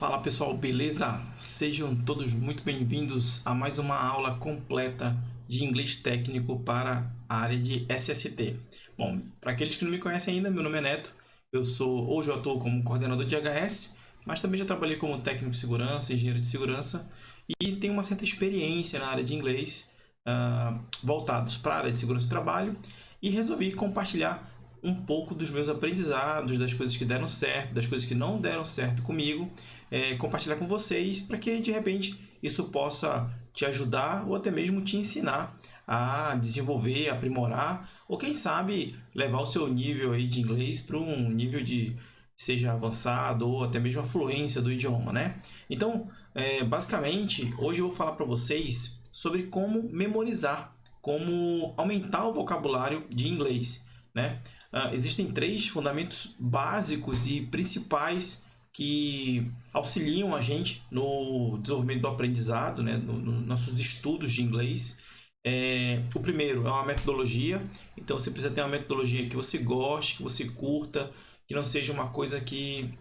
Fala pessoal, beleza? Sejam todos muito bem-vindos a mais uma aula completa de inglês técnico para a área de SST. Bom, para aqueles que não me conhecem ainda, meu nome é Neto, hoje eu atuo como coordenador de HS, mas também já trabalhei como técnico de segurança, engenheiro de segurança e tenho uma certa experiência na área de inglês, voltados para a área de segurança do trabalho, e resolvi compartilhar um pouco dos meus aprendizados, das coisas que deram certo, das coisas que não deram certo comigo, compartilhar com vocês para que de repente isso possa te ajudar ou até mesmo te ensinar a desenvolver, aprimorar ou quem sabe levar o seu nível aí de inglês para um nível de seja avançado ou até mesmo a fluência do idioma, né? Então, basicamente, hoje eu vou falar para vocês sobre como memorizar, como aumentar o vocabulário de inglês, né? Existem três fundamentos básicos e principais que auxiliam a gente no desenvolvimento do aprendizado, né? Nos nossos estudos de inglês. O primeiro é uma metodologia, então você precisa ter uma metodologia que você goste, que você curta, que não seja uma coisa que,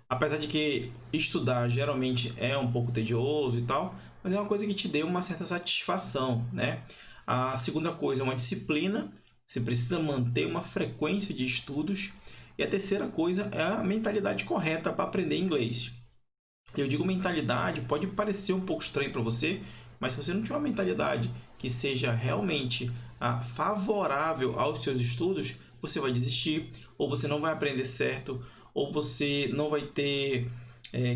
apesar de que estudar geralmente é um pouco tedioso e tal, mas é uma coisa que te dê uma certa satisfação, né? A segunda coisa é uma disciplina, você precisa manter uma frequência de estudos. E a terceira coisa é a mentalidade correta para aprender inglês. Eu digo mentalidade, pode parecer um pouco estranho para você, mas se você não tiver uma mentalidade que seja realmente favorável aos seus estudos, você vai desistir, ou você não vai aprender certo, ou você não vai ter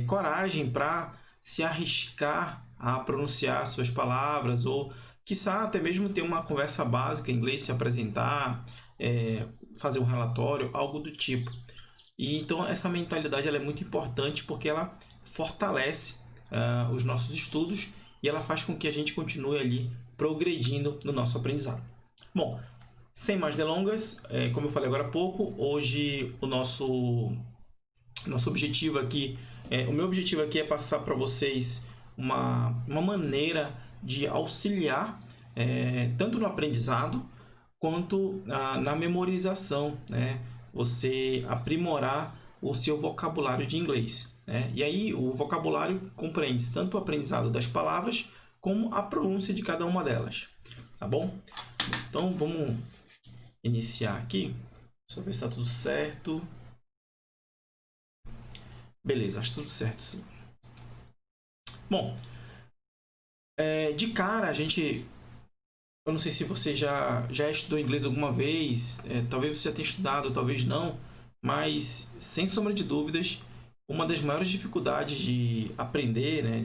coragem para se arriscar a pronunciar suas palavras, ou quiçá até mesmo ter uma conversa básica em inglês, se apresentar, fazer um relatório, algo do tipo. E então essa mentalidade ela é muito importante porque ela fortalece os nossos estudos e ela faz com que a gente continue ali progredindo no nosso aprendizado. Bom, sem mais delongas, como eu falei agora há pouco, hoje o nosso objetivo aqui, o meu objetivo aqui é passar para vocês uma maneira de auxiliar tanto no aprendizado quanto na memorização, né? Você aprimorar o seu vocabulário de inglês, né? E aí o vocabulário compreende tanto o aprendizado das palavras como a pronúncia de cada uma delas, tá bom? Então vamos iniciar aqui. Deixa eu ver se está tudo certo. Beleza, acho tudo certo, sim. Bom, de cara a gente... Eu não sei se você já estudou inglês alguma vez, talvez você já tenha estudado, talvez não, mas sem sombra de dúvidas, uma das maiores dificuldades de aprender, né,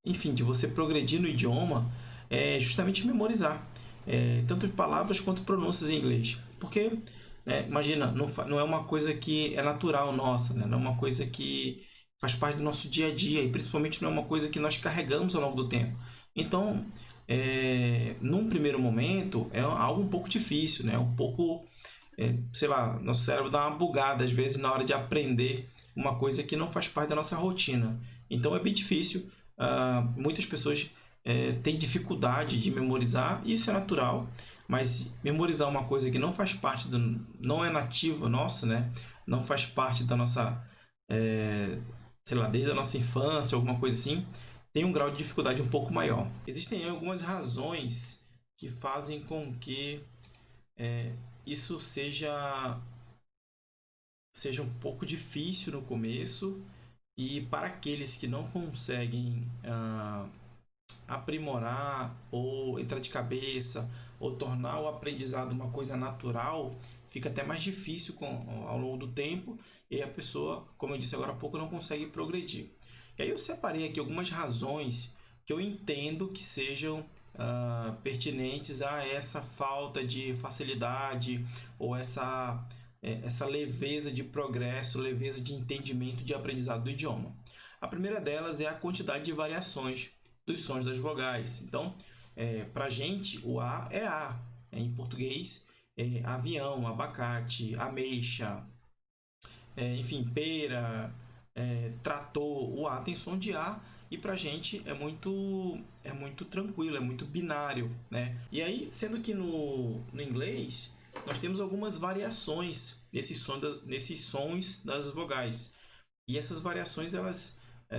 enfim, de você progredir no idioma é justamente memorizar, tanto palavras quanto pronúncias em inglês. Porque, imagina, não é uma coisa que é natural nossa, né? Não é uma coisa que faz parte do nosso dia a dia e principalmente não é uma coisa que nós carregamos ao longo do tempo. Então, num primeiro momento, é algo um pouco difícil, né? Um pouco, sei lá, nosso cérebro dá uma bugada às vezes na hora de aprender uma coisa que não faz parte da nossa rotina. Então, é bem difícil. Muitas pessoas têm dificuldade de memorizar, isso é natural, mas memorizar uma coisa que não faz parte não é nativa nossa, né? Não faz parte da nossa, sei lá, desde a nossa infância, alguma coisa assim, tem um grau de dificuldade um pouco maior. Existem algumas razões que fazem com que isso seja um pouco difícil no começo, e para aqueles que não conseguem aprimorar ou entrar de cabeça ou tornar o aprendizado uma coisa natural, fica até mais difícil ao longo do tempo, e aí a pessoa, como eu disse agora há pouco, não consegue progredir. E aí eu separei aqui algumas razões que eu entendo que sejam pertinentes a essa falta de facilidade ou essa leveza de progresso, leveza de entendimento de aprendizado do idioma. A primeira delas é a quantidade de variações dos sons das vogais. Então, para a gente, o A é A. Em português, avião, abacate, ameixa, enfim, pera, trator. O A tem som de A e para a gente é muito tranquilo, é muito binário, né? E aí, sendo que no inglês nós temos algumas variações nesses sons das vogais. E essas variações, elas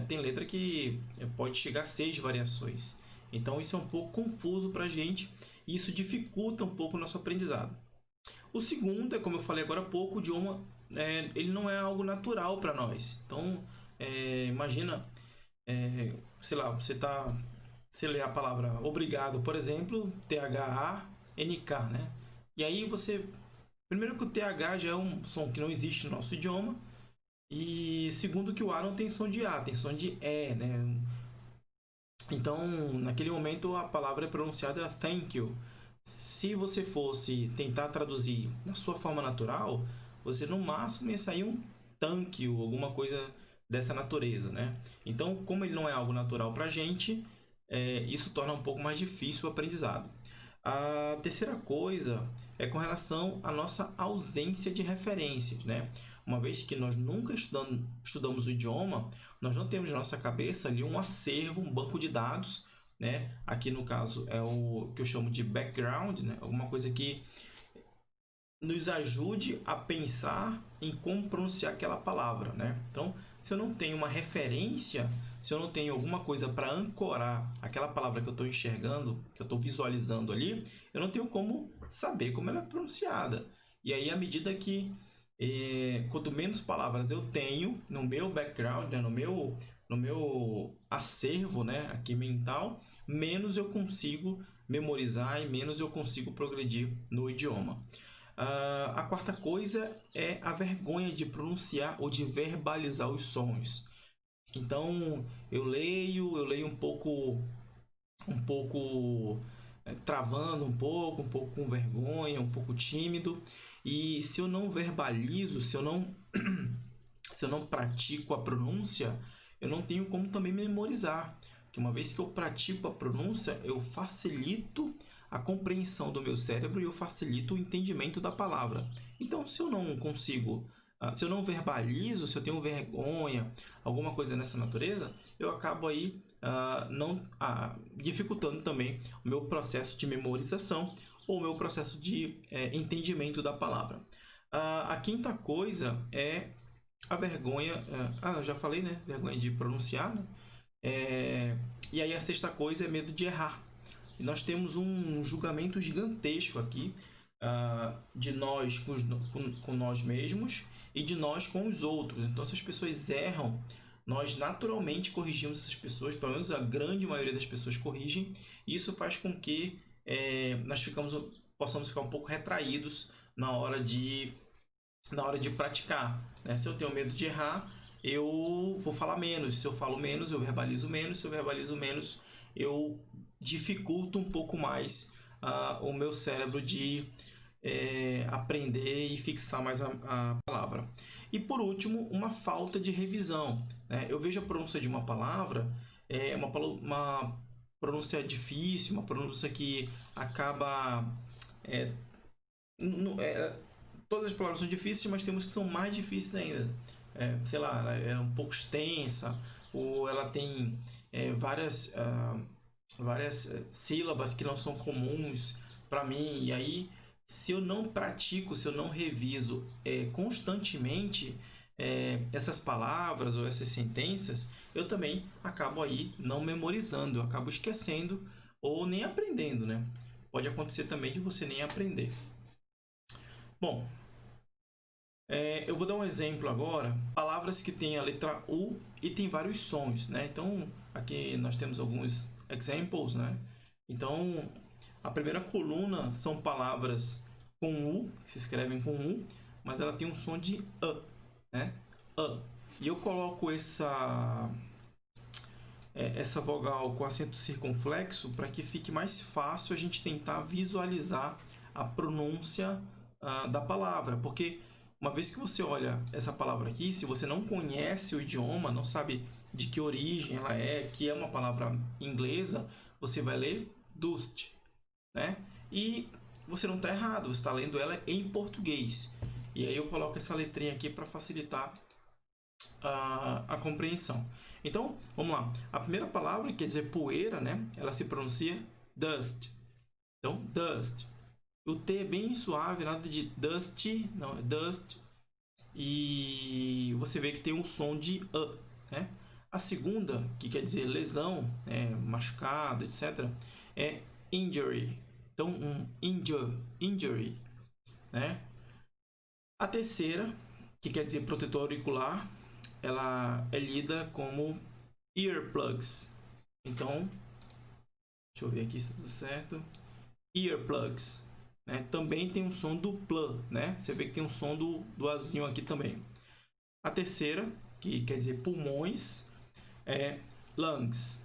tem letra que pode chegar a 6 variações. Então isso é um pouco confuso para a gente e isso dificulta um pouco o nosso aprendizado. O segundo é, como eu falei agora há pouco, o idioma ele não é algo natural para nós. Então, imagina, sei lá, você lê a palavra obrigado, por exemplo, T-H-A-N-K, né? E aí primeiro que o TH já é um som que não existe no nosso idioma, e segundo que o A não tem som de A, tem som de E, né? Então, naquele momento, a palavra é pronunciada thank you. Se você fosse tentar traduzir na sua forma natural, você no máximo ia sair um thank you, alguma coisa dessa natureza, né? Então, como ele não é algo natural para a gente, isso torna um pouco mais difícil o aprendizado. A terceira coisa é com relação à nossa ausência de referências, né? Uma vez que nós nunca estudamos o idioma, nós não temos na nossa cabeça ali um acervo, um banco de dados, né? Aqui no caso é o que eu chamo de background, né? Alguma coisa que nos ajude a pensar em como pronunciar aquela palavra, né? Então, se eu não tenho uma referência, se eu não tenho alguma coisa para ancorar aquela palavra que eu estou enxergando, que eu estou visualizando ali, eu não tenho como saber como ela é pronunciada. E aí, à medida que quanto menos palavras eu tenho no meu background, né, no meu acervo, né, aqui mental, menos eu consigo memorizar e menos eu consigo progredir no idioma. A quarta coisa é a vergonha de pronunciar ou de verbalizar os sons. Então, eu leio um pouco travando um pouco com vergonha, um pouco tímido. E se eu não verbalizo, se eu não pratico a pronúncia, eu não tenho como também memorizar. Porque uma vez que eu pratico a pronúncia, eu facilito a compreensão do meu cérebro e eu facilito o entendimento da palavra. Então, se eu não consigo, se eu não verbalizo, se eu tenho vergonha, alguma coisa nessa natureza, eu acabo aí dificultando também o meu processo de memorização ou o meu processo de entendimento da palavra. A quinta coisa é a vergonha. Eu já falei, né? Vergonha de pronunciar, né? E aí a sexta coisa é medo de errar. E nós temos um julgamento gigantesco aqui de nós com nós mesmos e de nós com os outros. Então, se as pessoas erram, nós naturalmente corrigimos essas pessoas, pelo menos a grande maioria das pessoas corrigem, e isso faz com que nós possamos ficar um pouco retraídos na hora de praticar, né? Se eu tenho medo de errar, eu vou falar menos. Se eu falo menos, eu verbalizo menos. Se eu verbalizo menos, eu dificulto um pouco mais o meu cérebro de aprender e fixar mais a palavra. E por último, uma falta de revisão, né? Eu vejo a pronúncia de uma palavra, uma pronúncia difícil, uma pronúncia que acaba... todas as palavras são difíceis, mas temos que são mais difíceis ainda. Sei lá, ela é um pouco extensa, ou ela tem várias sílabas que não são comuns para mim. E aí, se eu não pratico, se eu não reviso constantemente essas palavras ou essas sentenças, eu também acabo aí não memorizando, eu acabo esquecendo ou nem aprendendo, né? Pode acontecer também de você nem aprender. Bom, eu vou dar um exemplo agora. Palavras que têm a letra U e tem vários sons, né? Então, aqui nós temos alguns examples, né? Então, a primeira coluna são palavras com U, que se escrevem com U, mas ela tem um som de A, né? A. E eu coloco essa vogal com acento circunflexo para que fique mais fácil a gente tentar visualizar a pronúncia da palavra, porque uma vez que você olha essa palavra aqui, se você não conhece o idioma, não sabe de que origem ela é, que é uma palavra inglesa, você vai ler dust, né? E você não está errado, você está lendo ela em português. E aí eu coloco essa letrinha aqui para facilitar a compreensão. Então, vamos lá. A primeira palavra, quer dizer poeira, né? Ela se pronuncia dust. Então, dust. O T é bem suave, nada de dusty, não, é dust. e você vê que tem um som de né? A segunda, que quer dizer lesão, machucado, etc., é injury. Então, injury, né? A terceira, que quer dizer protetor auricular, ela é lida como earplugs. Então, deixa eu ver aqui se está tudo certo. Earplugs, né? Também tem um som do pl, né? Você vê que tem um som do azinho aqui também. A terceira, que quer dizer pulmões, é lungs,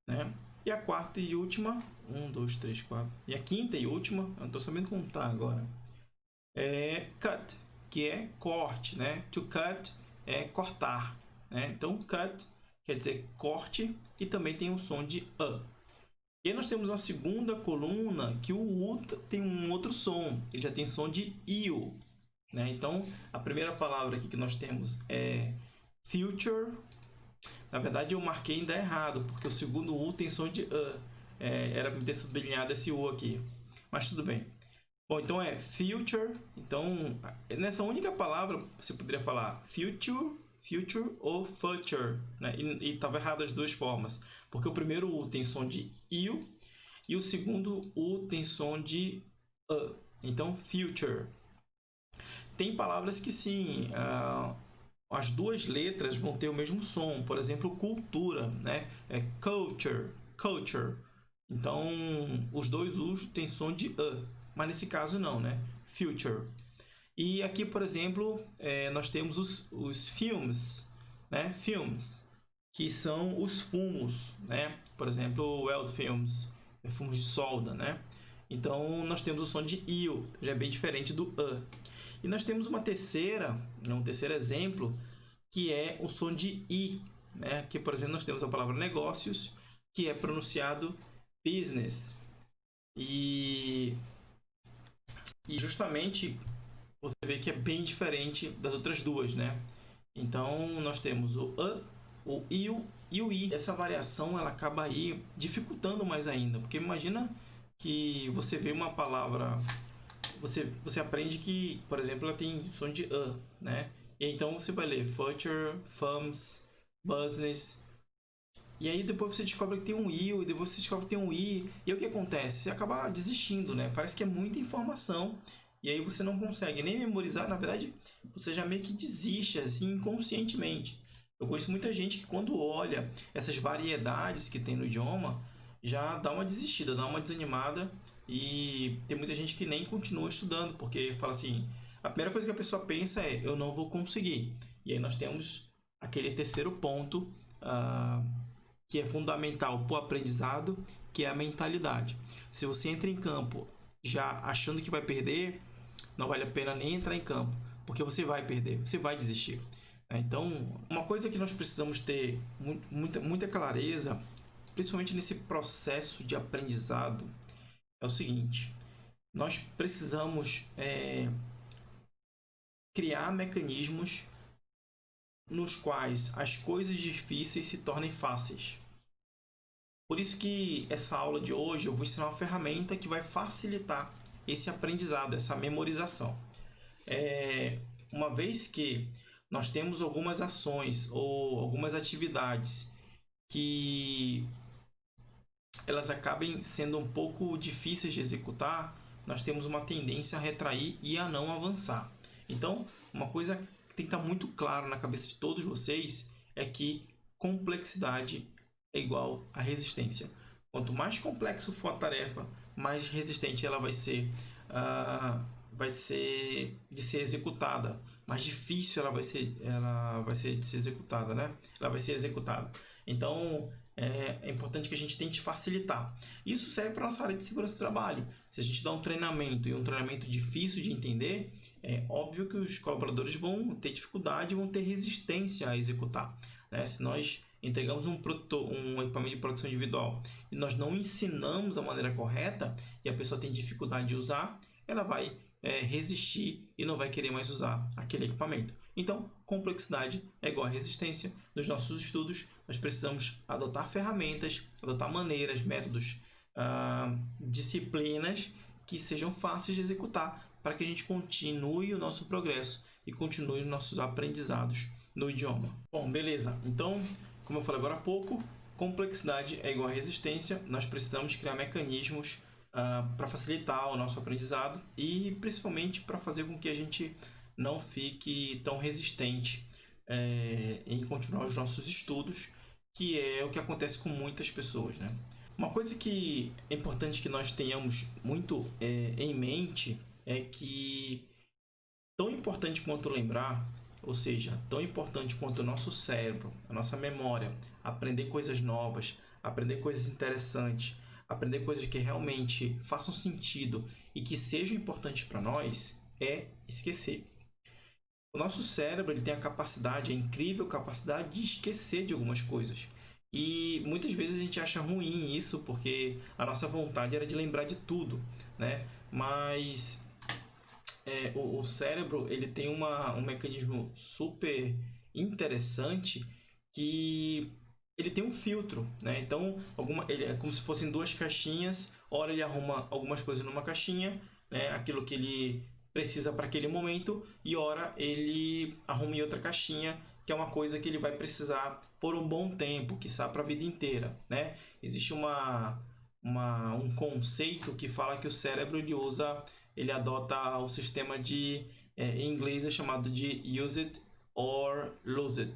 né? E a quarta e última, 1, 2, 3, 4. E a quinta e última, eu não estou sabendo contar agora, é cut, que é corte, né? To cut é cortar, né? Então, cut quer dizer corte e também tem o som de E aí nós temos uma segunda coluna que o U tem um outro som, ele já tem som de IU, né? Então, a primeira palavra aqui que nós temos é future. Na verdade, eu marquei ainda errado, porque o segundo U tem som de era para ter sublinhado esse U aqui, mas tudo bem. Bom, então é future. Então, nessa única palavra, você poderia falar future ou future, né? E estava errado as duas formas, porque o primeiro U tem som de IU e o segundo U tem som de Então, future. Tem palavras que sim, as duas letras vão ter o mesmo som. Por exemplo, cultura, né? É culture. Então, os dois U's têm som de mas nesse caso não, né? Future. E aqui, por exemplo, nós temos os filmes, né? Filmes, que são os fumos, né? Por exemplo, weld films, fumos de solda, né? Então, nós temos o som de IU, já é bem diferente do E nós temos um terceiro exemplo, que é o som de I, né? Aqui, por exemplo, nós temos a palavra negócios, que é pronunciado business. E justamente você vê que é bem diferente das outras duas, né? Então, nós temos o IU e o I. Essa variação ela acaba aí dificultando mais ainda, porque imagina que você vê uma palavra, você aprende que, por exemplo, ela tem som de né? E então você vai ler future, fums, business. E aí depois você descobre que tem um IU, e depois você descobre que tem um I. E aí o que acontece? Você acaba desistindo, né? Parece que é muita informação. E aí você não consegue nem memorizar. Na verdade, você já meio que desiste, assim, inconscientemente. Eu conheço muita gente que quando olha essas variedades que tem no idioma, já dá uma desistida, dá uma desanimada. E tem muita gente que nem continua estudando, porque fala assim... A primeira coisa que a pessoa pensa é, eu não vou conseguir. E aí nós temos aquele terceiro ponto... que é fundamental para o aprendizado, que é a mentalidade. Se você entra em campo já achando que vai perder, não vale a pena nem entrar em campo, porque você vai perder, você vai desistir. Então, uma coisa que nós precisamos ter muita clareza, principalmente nesse processo de aprendizado, é o seguinte: nós precisamos criar mecanismos nos quais as coisas difíceis se tornem fáceis. Por isso que essa aula de hoje eu vou ensinar uma ferramenta que vai facilitar esse aprendizado, essa memorização. Uma vez que nós temos algumas ações ou algumas atividades que elas acabem sendo um pouco difíceis de executar, nós temos uma tendência a retrair e a não avançar. Então, uma coisa que tem que estar muito claro na cabeça de todos vocês é que complexidade é igual a resistência. Quanto mais complexo for a tarefa, mais resistente ela vai ser de ser executada. Mais difícil ela vai ser de ser executada, né? Ela vai ser executada. Então, é importante que a gente tente facilitar. Isso serve para a nossa área de segurança do trabalho. Se a gente dá um treinamento e um treinamento difícil de entender, é óbvio que os colaboradores vão ter dificuldade, vão ter resistência a executar, né? Se nós entregamos um equipamento de proteção individual e nós não ensinamos a maneira correta e a pessoa tem dificuldade de usar, ela vai resistir e não vai querer mais usar aquele equipamento. Então, complexidade é igual a resistência. Nos nossos estudos, nós precisamos adotar ferramentas, adotar maneiras, métodos, disciplinas que sejam fáceis de executar para que a gente continue o nosso progresso e continue nossos aprendizados no idioma. Bom, beleza. Então, como eu falei agora há pouco, complexidade é igual a resistência. Nós precisamos criar mecanismos para facilitar o nosso aprendizado e principalmente para fazer com que a gente não fique tão resistente em continuar os nossos estudos, que é o que acontece com muitas pessoas, né? Uma coisa que é importante que nós tenhamos muito em mente é que, tão importante quanto lembrar, ou seja, tão importante quanto o nosso cérebro, a nossa memória, aprender coisas novas, aprender coisas interessantes, aprender coisas que realmente façam sentido e que sejam importantes para nós, é esquecer. O nosso cérebro ele tem a capacidade, a incrível capacidade de esquecer de algumas coisas. E muitas vezes a gente acha ruim isso, porque a nossa vontade era de lembrar de tudo, né? Mas o cérebro ele tem um mecanismo super interessante que ele tem um filtro, né? Então, ele é como se fossem duas caixinhas. Ora ele arruma algumas coisas numa caixinha, né? Aquilo que ele precisa para aquele momento, e ora ele arruma em outra caixinha, que é uma coisa que ele vai precisar por um bom tempo, quiçá para a vida inteira, né? Existe um conceito que fala que o cérebro ele adota o sistema em inglês é chamado de use it or lose it,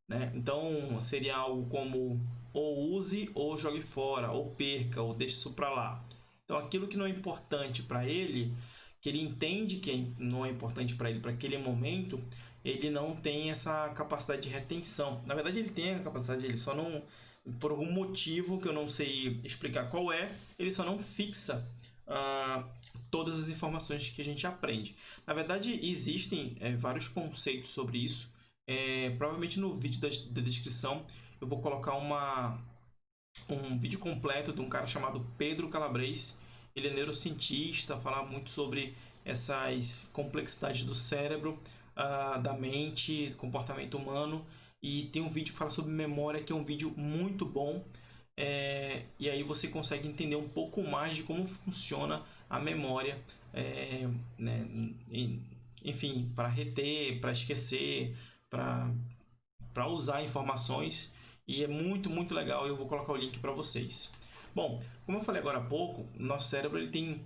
né? Então seria algo como ou use ou jogue fora, ou perca, ou deixe isso para lá. Então aquilo que não é importante para ele, que ele entende que não é importante para ele para aquele momento, ele não tem essa capacidade de retenção. Na verdade ele tem a capacidade, ele só não, por algum motivo que eu não sei explicar qual é, ele só não fixa todas as informações que a gente aprende. Na verdade, existem vários conceitos sobre isso. Provavelmente no vídeo da descrição eu vou colocar um vídeo completo de um cara chamado Pedro Calabres. Ele é neurocientista, fala muito sobre essas complexidades do cérebro, da mente, comportamento humano. E tem um vídeo que fala sobre memória, que é um vídeo muito bom. E aí você consegue entender um pouco mais de como funciona a memória, né? Enfim, para reter, para esquecer, para usar informações. E é muito, muito legal. Eu vou colocar o link para vocês. Bom, como eu falei agora há pouco, nosso cérebro ele tem,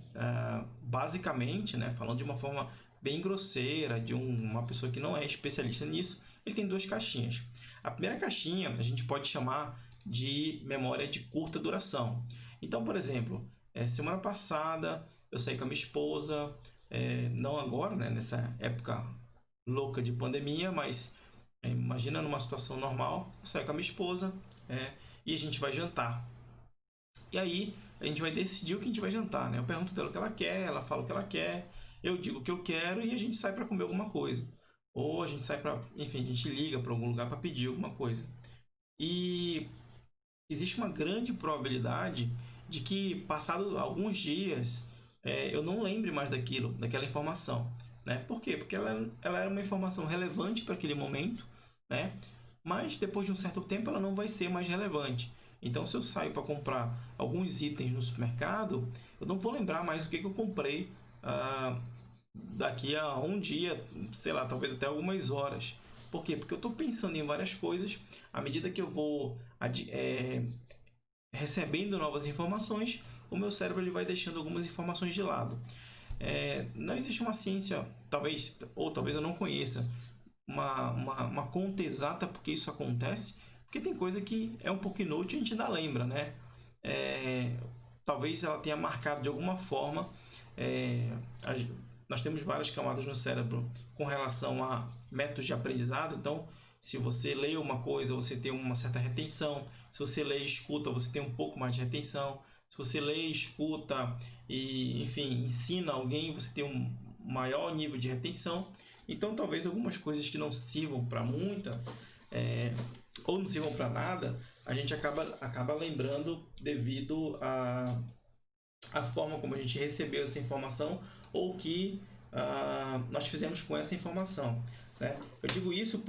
basicamente, né, falando de uma forma bem grosseira, de uma pessoa que não é especialista nisso, ele tem duas caixinhas. A primeira caixinha a gente pode chamar de memória de curta duração. Então, por exemplo, semana passada eu saí com a minha esposa, não agora, né, nessa época louca de pandemia, mas imagina numa situação normal, eu saio com a minha esposa e a gente vai jantar. E aí a gente vai decidir o que a gente vai jantar, né? Eu pergunto dela o que ela quer, ela fala o que ela quer, eu digo o que eu quero e a gente sai para comer alguma coisa. Ou a gente sai para, enfim, a gente liga para algum lugar para pedir alguma coisa. E existe uma grande probabilidade de que, passado alguns dias, eu não lembre mais daquela informação, né? Por quê? Porque ela era uma informação relevante para aquele momento, né? Mas depois de um certo tempo ela não vai ser mais relevante. Então, se eu saio para comprar alguns itens no supermercado, eu não vou lembrar mais o que eu comprei daqui a um dia, sei lá, talvez até algumas horas. Por quê? Porque eu estou pensando em várias coisas. À medida que eu vou recebendo novas informações, o meu cérebro ele vai deixando algumas informações de lado. Não existe uma ciência, talvez eu não conheça, uma conta exata porque isso acontece, porque tem coisa que é um pouco inútil e a gente ainda lembra, né? Talvez ela tenha marcado de alguma forma. Nós temos várias camadas no cérebro com relação a métodos de aprendizado. Então, se você lê uma coisa, você tem uma certa retenção. Se você lê e escuta, você tem um pouco mais de retenção. Se você lê, escuta e, enfim, ensina alguém, você tem um maior nível de retenção. Então, talvez algumas coisas que não sirvam para muita, ou não sirvam para nada, a gente acaba lembrando devido a forma como a gente recebeu essa informação ou que nós fizemos com essa informação, né? Eu digo isso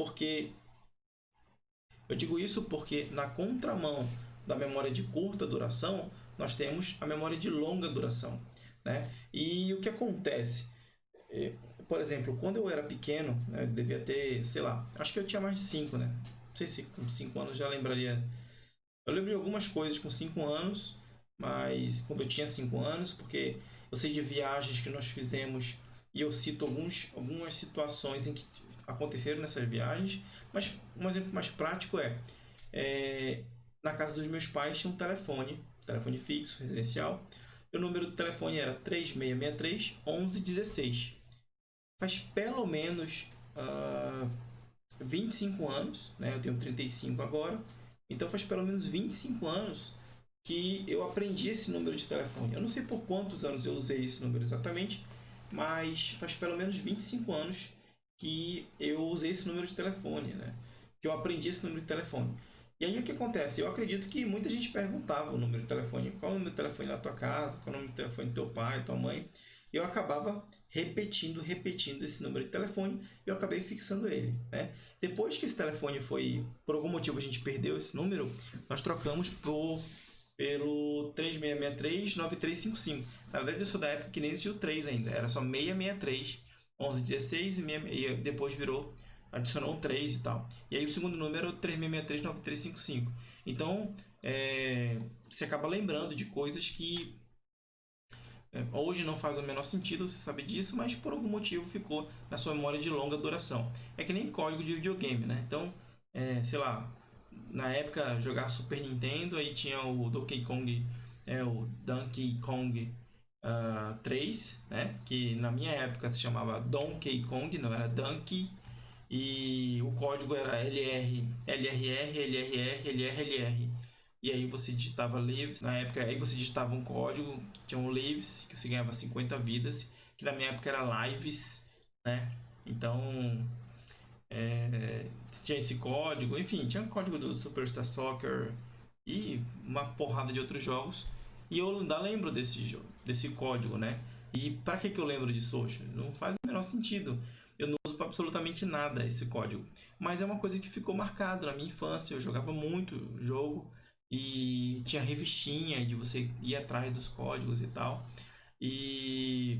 porque na contramão da memória de curta duração, nós temos a memória de longa duração, né? E o que acontece? por exemplo, quando eu era pequeno, né, eu devia ter, sei lá, acho que eu tinha mais de 5, né? Não sei se com 5 anos já lembraria. Eu lembro de algumas coisas com 5 anos, mas quando eu tinha 5 anos, porque eu sei de viagens que nós fizemos e eu cito algumas situações em que aconteceram nessas viagens, mas um exemplo mais prático é na casa dos meus pais tinha um telefone fixo, residencial, e o número do telefone era 3663 1116. Faz pelo menos 25 anos, né? Eu tenho 35 agora, então faz pelo menos 25 anos que eu aprendi esse número de telefone. Eu não sei por quantos anos eu usei esse número exatamente, mas faz pelo menos 25 anos que eu usei esse número de telefone, né? Que eu aprendi esse número de telefone. E aí o que acontece? Eu acredito que muita gente perguntava o número de telefone. Qual é o número de telefone da tua casa? Qual é o número de telefone do teu pai, tua mãe? E eu acabava repetindo esse número de telefone e eu acabei fixando ele, né? Depois que esse telefone foi, por algum motivo a gente perdeu esse número, nós trocamos pelo 3663-9355. Na verdade, eu sou da época que nem existia o 3 ainda, era só 663, 1116 e depois adicionou um 3 e tal. E aí o segundo número é o 3663-9355. Então, você acaba lembrando de coisas que hoje não faz o menor sentido você saber disso, mas por algum motivo ficou na sua memória de longa duração. É que nem código de videogame, né? Então, sei lá, na época jogar Super Nintendo, aí tinha o Donkey Kong, o Donkey Kong 3, né? Que na minha época se chamava Donkey Kong, não era Donkey, e o código era LR, LRR, LRR, LRLR. E aí você digitava lives, na época aí você digitava um código, tinha um lives, que você ganhava 50 vidas, que na minha época era lives, né? Então, tinha esse código, enfim, tinha o código do Superstar Soccer e uma porrada de outros jogos. E eu ainda lembro desse código, né? E para que eu lembro disso hoje? Não faz o menor sentido. Eu não uso para absolutamente nada esse código. Mas é uma coisa que ficou marcado na minha infância. Eu jogava muito jogo e tinha revistinha de você ir atrás dos códigos e tal. E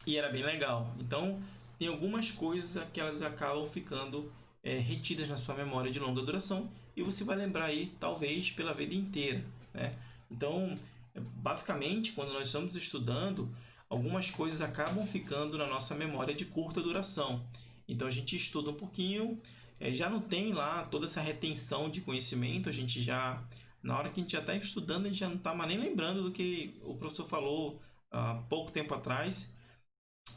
era bem legal. Então, tem algumas coisas que elas acabam ficando retidas na sua memória de longa duração e você vai lembrar aí, talvez, pela vida inteira, né? Então, basicamente, quando nós estamos estudando, algumas coisas acabam ficando na nossa memória de curta duração. Então, a gente estuda um pouquinho, já não tem lá toda essa retenção de conhecimento, a gente já, na hora que a gente já está estudando, a gente já não está mais nem lembrando do que o professor falou há pouco tempo atrás.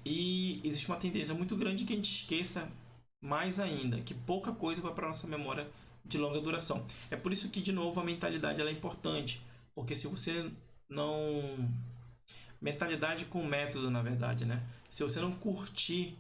E existe uma tendência muito grande que a gente esqueça mais ainda, que pouca coisa vai para a nossa memória de longa duração. É por isso que, de novo, a mentalidade ela é importante, porque se você não... Mentalidade com método, na verdade, né? Se você não curtir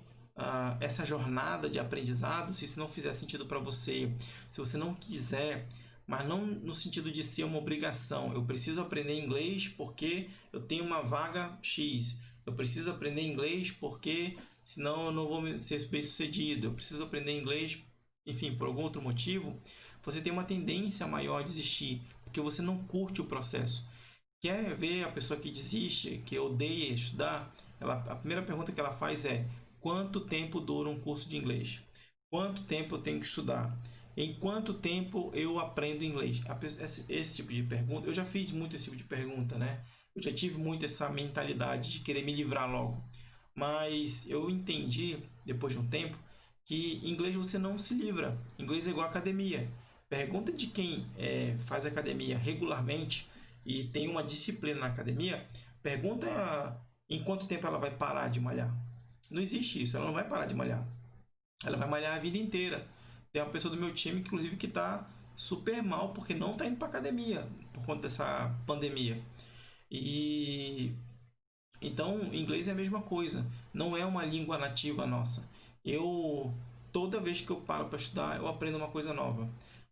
essa jornada de aprendizado, se isso não fizer sentido para você, se você não quiser, mas não no sentido de ser uma obrigação, eu preciso aprender inglês porque eu tenho uma vaga X, eu preciso aprender inglês porque senão eu não vou ser bem sucedido, eu preciso aprender inglês, enfim, por algum outro motivo, você tem uma tendência maior a desistir, porque você não curte o processo. Quer ver a pessoa que desiste, que odeia estudar? A primeira pergunta que ela faz é: quanto tempo dura um curso de inglês? Quanto tempo eu tenho que estudar? Em quanto tempo eu aprendo inglês? Esse tipo de pergunta, eu já fiz muito esse tipo de pergunta, né? Eu já tive muito essa mentalidade de querer me livrar logo. Mas eu entendi, depois de um tempo, que inglês você não se livra. Inglês é igual academia. Pergunta de quem faz academia regularmente e tem uma disciplina na academia, pergunta em quanto tempo ela vai parar de malhar. Não existe isso, ela não vai parar de malhar. Ela vai malhar a vida inteira. Tem uma pessoa do meu time, inclusive, que está super mal porque não está indo para academia por conta dessa pandemia. E então, inglês é a mesma coisa. Não é uma língua nativa nossa. Toda vez que eu paro para estudar, eu aprendo uma coisa nova.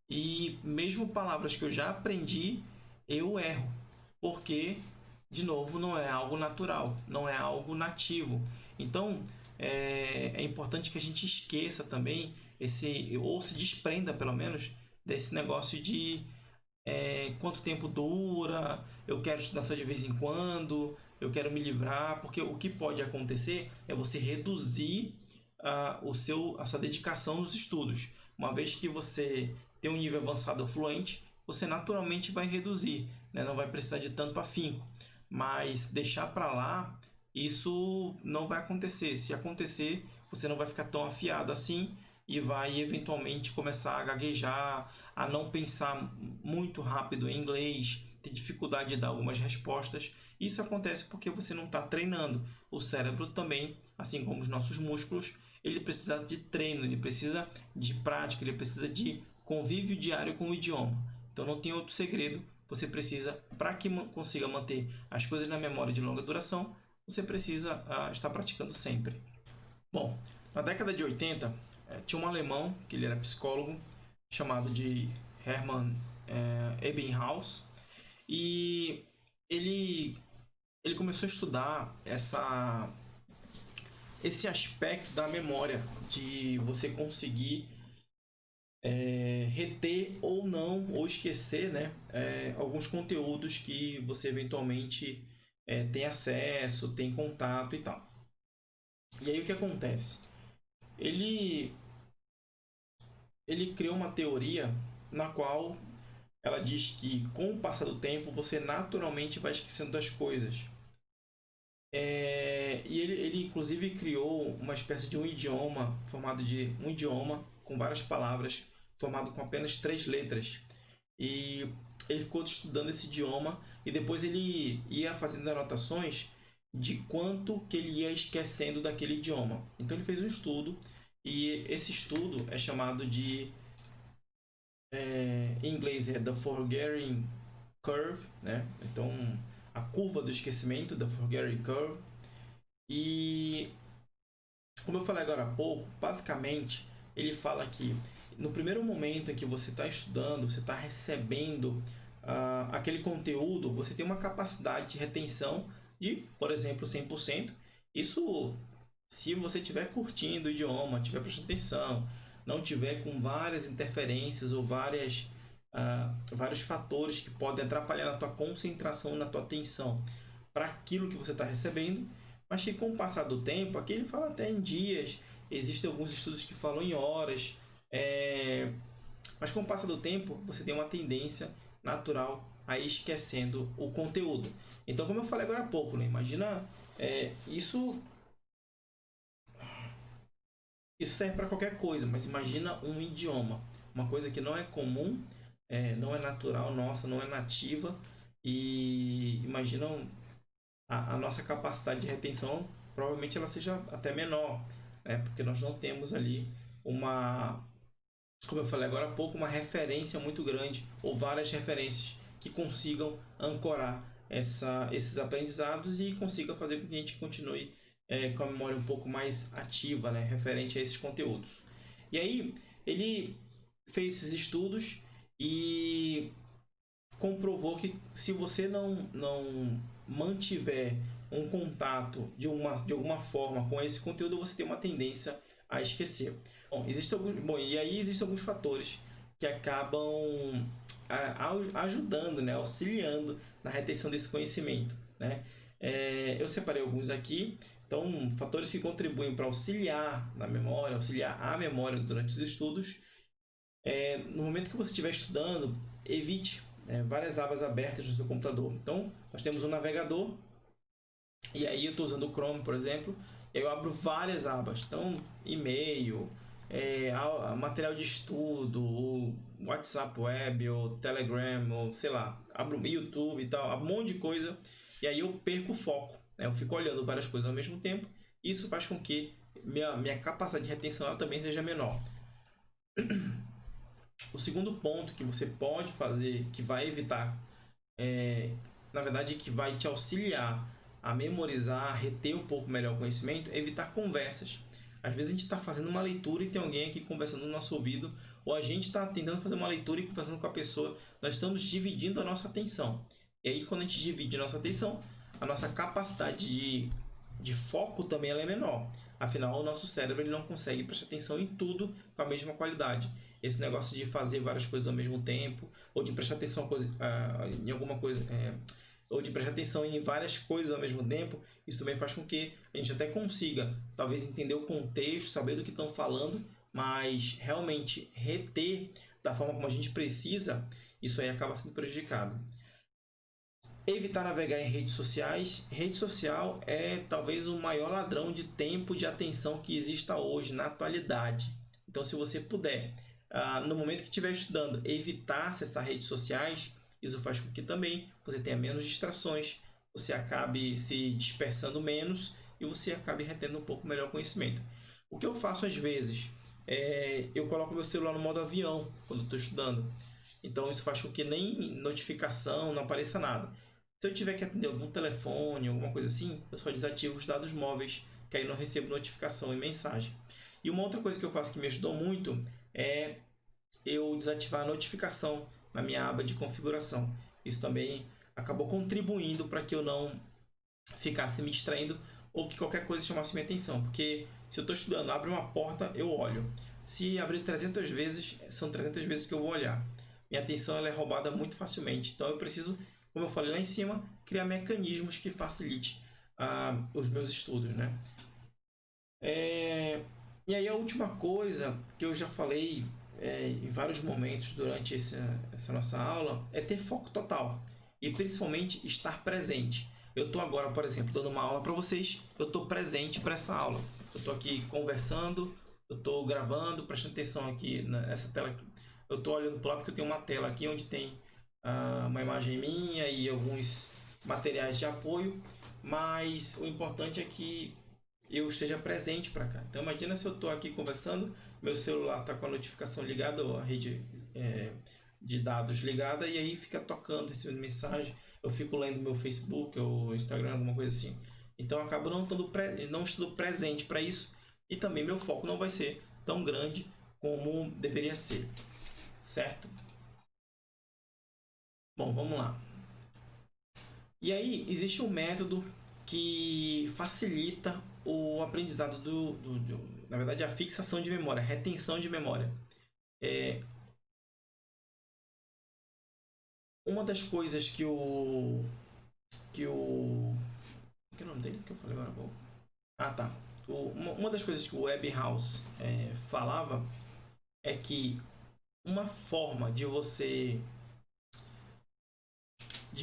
E mesmo palavras que eu já aprendi, eu erro. Porque, de novo, não é algo natural, não é algo nativo. Então, é importante que a gente esqueça também, ou se desprenda, pelo menos, desse negócio de quanto tempo dura, eu quero estudar só de vez em quando. eu quero me livrar, porque o que pode acontecer é você reduzir a sua dedicação nos estudos. Uma vez que você tem um nível avançado fluente, você naturalmente vai reduzir, né? Não vai precisar de tanto afinco. Mas deixar para lá, isso não vai acontecer. Se acontecer, você não vai ficar tão afiado assim e vai eventualmente começar a gaguejar, a não pensar muito rápido em inglês, ter dificuldade de dar algumas respostas. Isso acontece porque você não está treinando. O cérebro também, assim como os nossos músculos, ele precisa de treino, ele precisa de prática, ele precisa de convívio diário com o idioma. Então não tem outro segredo. Você precisa, para que consiga manter as coisas na memória de longa duração, você precisa estar praticando sempre. Bom, na década de 80, tinha um alemão, que ele era psicólogo, chamado de Hermann Ebbinghaus, e ele começou a estudar esse aspecto da memória, de você conseguir reter ou não, ou esquecer, né, alguns conteúdos que você eventualmente tem acesso, tem contato e tal. E aí o que acontece? Ele criou uma teoria na qual ela diz que com o passar do tempo você naturalmente vai esquecendo das coisas. E ele inclusive criou uma espécie de um idioma, formado de um idioma com várias palavras, formado com apenas 3 letras. E ele ficou estudando esse idioma e depois ele ia fazendo anotações de quanto que ele ia esquecendo daquele idioma. Então ele fez um estudo e esse estudo é chamado de, em inglês é The Forgetting Curve, né? Então a curva do esquecimento, The Forgetting Curve. E como eu falei agora há pouco, basicamente ele fala que no primeiro momento em que você está estudando, você está recebendo aquele conteúdo, você tem uma capacidade de retenção de, por exemplo, 100%. Isso se você estiver curtindo o idioma, estiver prestando atenção, não tiver com várias interferências ou vários fatores que podem atrapalhar na tua concentração, na tua atenção para aquilo que você está recebendo, mas que com o passar do tempo, aqui ele fala até em dias, existem alguns estudos que falam em horas, mas com o passar do tempo você tem uma tendência natural a ir esquecendo o conteúdo. Então, como eu falei agora há pouco, né? Imagina, isso serve para qualquer coisa, mas imagina um idioma, uma coisa que não é comum, não é natural nossa, não é nativa, e imagina a nossa capacidade de retenção, provavelmente ela seja até menor, né? Porque nós não temos ali como eu falei agora há pouco, uma referência muito grande ou várias referências que consigam ancorar esses aprendizados e consiga fazer com que a gente continue com a memória um pouco mais ativa, né, referente a esses conteúdos. E aí ele fez esses estudos e comprovou que se você não mantiver um contato de alguma forma com esse conteúdo, você tem uma tendência a esquecer. E aí existem alguns fatores que acabam ajudando, né, auxiliando na retenção desse conhecimento, né? Eu separei alguns aqui. Então, fatores que contribuem para auxiliar na memória, auxiliar a memória durante os estudos. No momento que você estiver estudando, evite várias abas abertas no seu computador. Então, nós temos um navegador, e aí eu estou usando o Chrome, por exemplo, eu abro várias abas. Então, e-mail, material de estudo, o WhatsApp Web, ou Telegram, ou sei lá, abro o YouTube e tal, abro um monte de coisa, e aí eu perco o foco, né? Eu fico olhando várias coisas ao mesmo tempo, e isso faz com que minha capacidade de retenção ela também seja menor. O segundo ponto que você pode fazer, que vai evitar, na verdade, que vai te auxiliar a memorizar, a reter um pouco melhor o conhecimento, é evitar conversas. Às vezes a gente está fazendo uma leitura e tem alguém aqui conversando no nosso ouvido, ou a gente está tentando fazer uma leitura e conversando com a pessoa, nós estamos dividindo a nossa atenção. E aí, quando a gente divide a nossa atenção, a nossa capacidade de foco também ela é menor. Afinal, o nosso cérebro ele não consegue prestar atenção em tudo com a mesma qualidade. Esse negócio de fazer várias coisas ao mesmo tempo, ou de prestar atenção em alguma coisa, ou de prestar atenção em várias coisas ao mesmo tempo, isso também faz com que a gente até consiga, talvez, entender o contexto, saber do que estão falando, mas realmente reter da forma como a gente precisa, isso aí acaba sendo prejudicado. Evitar navegar em redes sociais. Rede social é talvez o maior ladrão de tempo de atenção que exista hoje, na atualidade. Então, se você puder, no momento que estiver estudando, evitar acessar redes sociais, isso faz com que também você tenha menos distrações, você acabe se dispersando menos e você acabe retendo um pouco melhor conhecimento. O que eu faço às vezes é eu coloco meu celular no modo avião quando estou estudando. Então, isso faz com que nem notificação não apareça nada. Se eu tiver que atender algum telefone, alguma coisa assim, eu só desativo os dados móveis, que aí não recebo notificação e mensagem. E uma outra coisa que eu faço que me ajudou muito é eu desativar a notificação na minha aba de configuração. Isso também acabou contribuindo para que eu não ficasse me distraindo ou que qualquer coisa chamasse minha atenção. Porque se eu estou estudando, abre uma porta, eu olho. Se abrir 300 vezes, são 300 vezes que eu vou olhar. Minha atenção ela é roubada muito facilmente. Então eu preciso, como eu falei lá em cima, criar mecanismos que facilite os meus estudos, né? E aí a última coisa que eu já falei em vários momentos durante essa nossa aula é ter foco total e principalmente estar presente. Eu estou agora, por exemplo, dando uma aula para vocês, eu estou presente para essa aula. Eu estou aqui conversando, eu estou gravando, prestando atenção aqui nessa tela. Eu estou olhando para o lado que eu tenho uma tela aqui onde tem uma imagem minha e alguns materiais de apoio, mas o importante é que eu esteja presente para cá. Então imagina se eu estou aqui conversando, meu celular está com a notificação ligada, ou a rede de dados ligada, e aí fica tocando, recebendo mensagem, eu fico lendo meu Facebook ou Instagram, alguma coisa assim. Então eu acabo não estando presente para isso, e também meu foco não vai ser tão grande como deveria ser, certo? Bom, vamos lá. E aí existe um método que facilita o aprendizado na verdade, a fixação de memória, a retenção de memória. Uma das coisas que o que o o nome dele que eu falei agora há pouco? Ah, tá. Uma das coisas que o Ebbinghaus falava é que uma forma de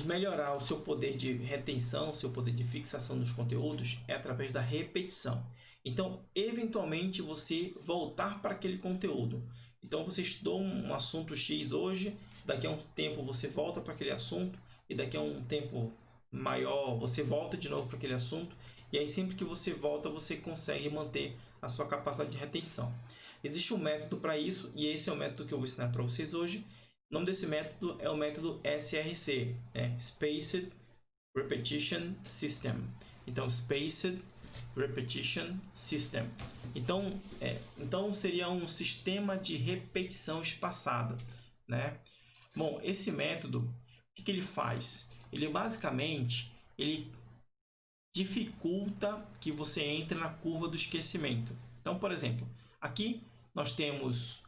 melhorar o seu poder de retenção, o seu poder de fixação dos conteúdos é através da repetição. Então, eventualmente, você voltar para aquele conteúdo. Então, você estudou um assunto X hoje, daqui a um tempo você volta para aquele assunto, e daqui a um tempo maior você volta de novo para aquele assunto, e aí sempre que você volta, você consegue manter a sua capacidade de retenção. Existe um método para isso, e esse é o método que eu vou ensinar para vocês hoje. O nome desse método é o método SRC, Spaced Repetition System. Então, Spaced Repetition System. Então seria um sistema de repetição espaçada, né? Bom, esse método, o que ele faz? Ele basicamente dificulta que você entre na curva do esquecimento. Então, por exemplo, aqui nós temos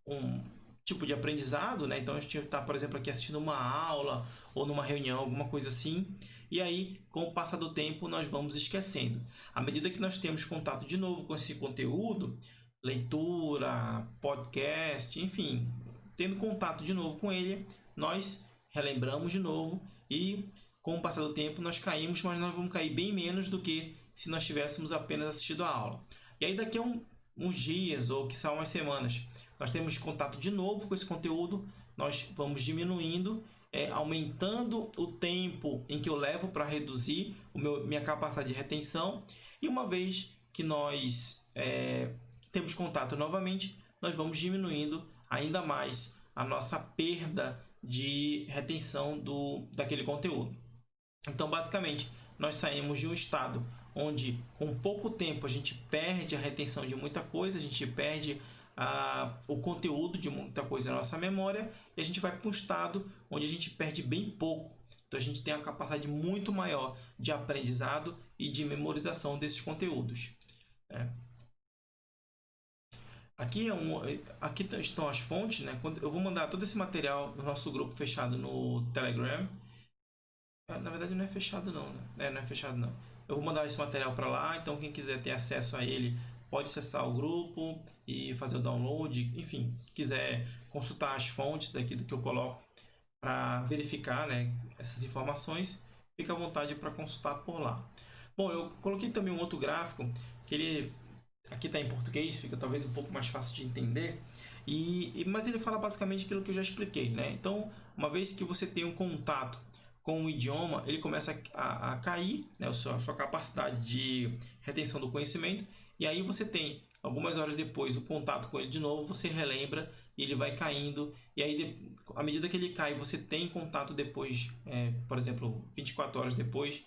um tipo de aprendizado, né? Então a gente está, por exemplo, aqui assistindo uma aula ou numa reunião, alguma coisa assim, e aí, com o passar do tempo, nós vamos esquecendo. À medida que nós temos contato de novo com esse conteúdo, leitura, podcast, enfim, tendo contato de novo com ele, nós relembramos de novo e com o passar do tempo nós caímos, mas nós vamos cair bem menos do que se nós tivéssemos apenas assistido a aula. E aí daqui a uns dias ou que são umas semanas, nós temos contato de novo com esse conteúdo, nós vamos diminuindo, aumentando o tempo em que eu levo para reduzir minha capacidade de retenção, e uma vez que nós temos contato novamente, nós vamos diminuindo ainda mais a nossa perda de retenção daquele conteúdo. Então, basicamente, nós saímos de um estado onde, com pouco tempo, a gente perde a retenção de muita coisa, a gente perde o conteúdo de muita coisa na nossa memória, e a gente vai para um estado onde a gente perde bem pouco. Então, a gente tem uma capacidade muito maior de aprendizado e de memorização desses conteúdos. Aqui estão as fontes, né? Eu vou mandar todo esse material no nosso grupo fechado no Telegram. na verdade não é fechado não, né? Não é fechado não. Eu vou mandar esse material para lá, então quem quiser ter acesso a ele pode acessar o grupo e fazer o download, enfim, quiser consultar as fontes daqui do que eu coloco para verificar, né, essas informações, fica à vontade para consultar por lá. Bom, eu coloquei também um outro gráfico que ele aqui está em português, fica talvez um pouco mais fácil de entender, mas ele fala basicamente aquilo que eu já expliquei, né? Então, uma vez que você tem um contato com o idioma, ele começa a cair, né, a sua capacidade de retenção do conhecimento, e aí você tem, algumas horas depois, o contato com ele de novo, você relembra e ele vai caindo, e aí, à medida que ele cai, você tem contato depois, por exemplo, 24 horas depois,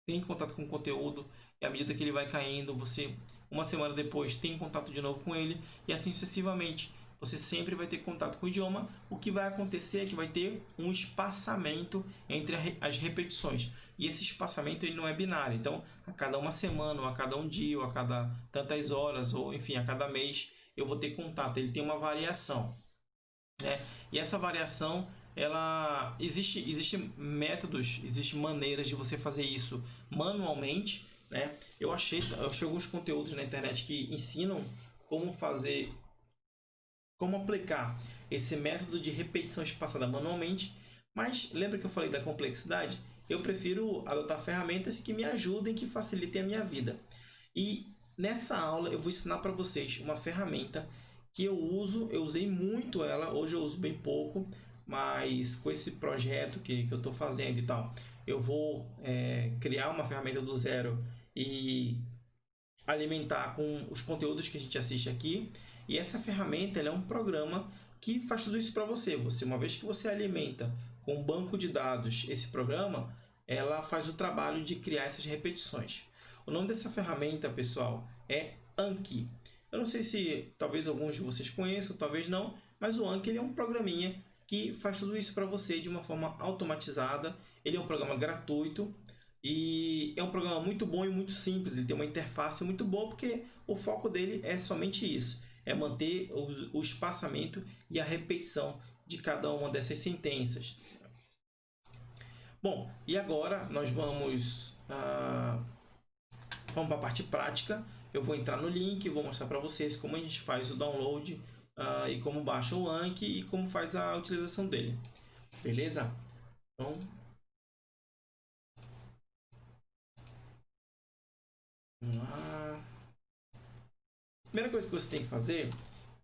tem contato com o conteúdo, e à medida que ele vai caindo, você, uma semana depois, tem contato de novo com ele, e assim sucessivamente. Você sempre vai ter contato com o idioma. O que vai acontecer é que vai ter um espaçamento entre as repetições. E esse espaçamento ele não é binário. Então, a cada uma semana, ou a cada um dia, ou a cada tantas horas, ou enfim, a cada mês, eu vou ter contato. Ele tem uma variação, né? E essa variação, ela existe métodos, existe maneiras de você fazer isso manualmente, né? Eu achei alguns conteúdos na internet que ensinam como aplicar esse método de repetição espaçada manualmente, mas lembra que eu falei da complexidade? Eu prefiro adotar ferramentas que me ajudem, que facilitem a minha vida. E nessa aula eu vou ensinar para vocês uma ferramenta que eu usei muito ela, hoje eu uso bem pouco, mas com esse projeto que eu estou fazendo e tal, eu vou criar uma ferramenta do zero e alimentar com os conteúdos que a gente assiste aqui. E essa ferramenta ela é um programa que faz tudo isso para você. Uma vez que você alimenta com um banco de dados esse programa, ela faz o trabalho de criar essas repetições. O nome dessa ferramenta, pessoal, é Anki. Eu não sei se talvez alguns de vocês conheçam, talvez não, mas o Anki ele é um programinha que faz tudo isso para você de uma forma automatizada. Ele é um programa gratuito. E é um programa muito bom e muito simples. Ele tem uma interface muito boa porque o foco dele é somente isso. É manter o espaçamento e a repetição de cada uma dessas sentenças. Bom, e agora nós vamos para a parte prática. Eu vou entrar no link e vou mostrar para vocês como a gente faz o download e como baixa o Anki e como faz a utilização dele. Beleza? Então, vamos lá. Primeira coisa que você tem que fazer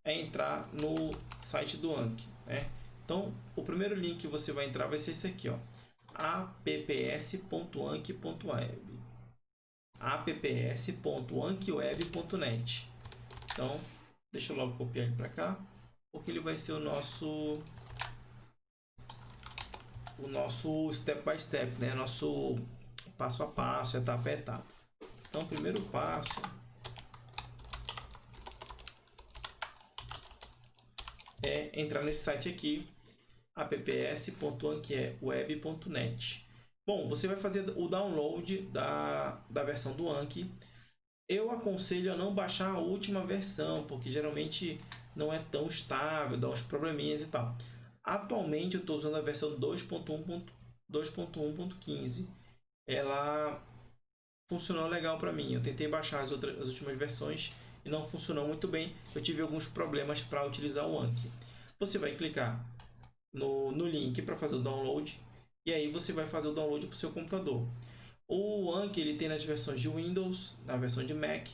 é entrar no site do Anki, né? Então, o primeiro link que você vai entrar vai ser esse aqui, ó, apps.anki.web, apps.ankiweb.net. Então, deixa eu logo copiar ele para cá, porque ele vai ser o nosso step by step, né? Nosso passo a passo, etapa a etapa. Então, o primeiro passo é entrar nesse site aqui, apps.ankiweb.net. Bom, você vai fazer o download da versão do Anki. Eu aconselho a não baixar a última versão, porque geralmente não é tão estável, dá uns probleminhas e tal. Atualmente eu estou usando a versão 2.1.15. Ela funcionou legal para mim. Eu tentei baixar as últimas versões e não funcionou muito bem. Eu tive alguns problemas para utilizar o Anki. Você vai clicar no link para fazer o download e aí você vai fazer o download para o seu computador. O Anki ele tem nas versões de Windows, na versão de Mac,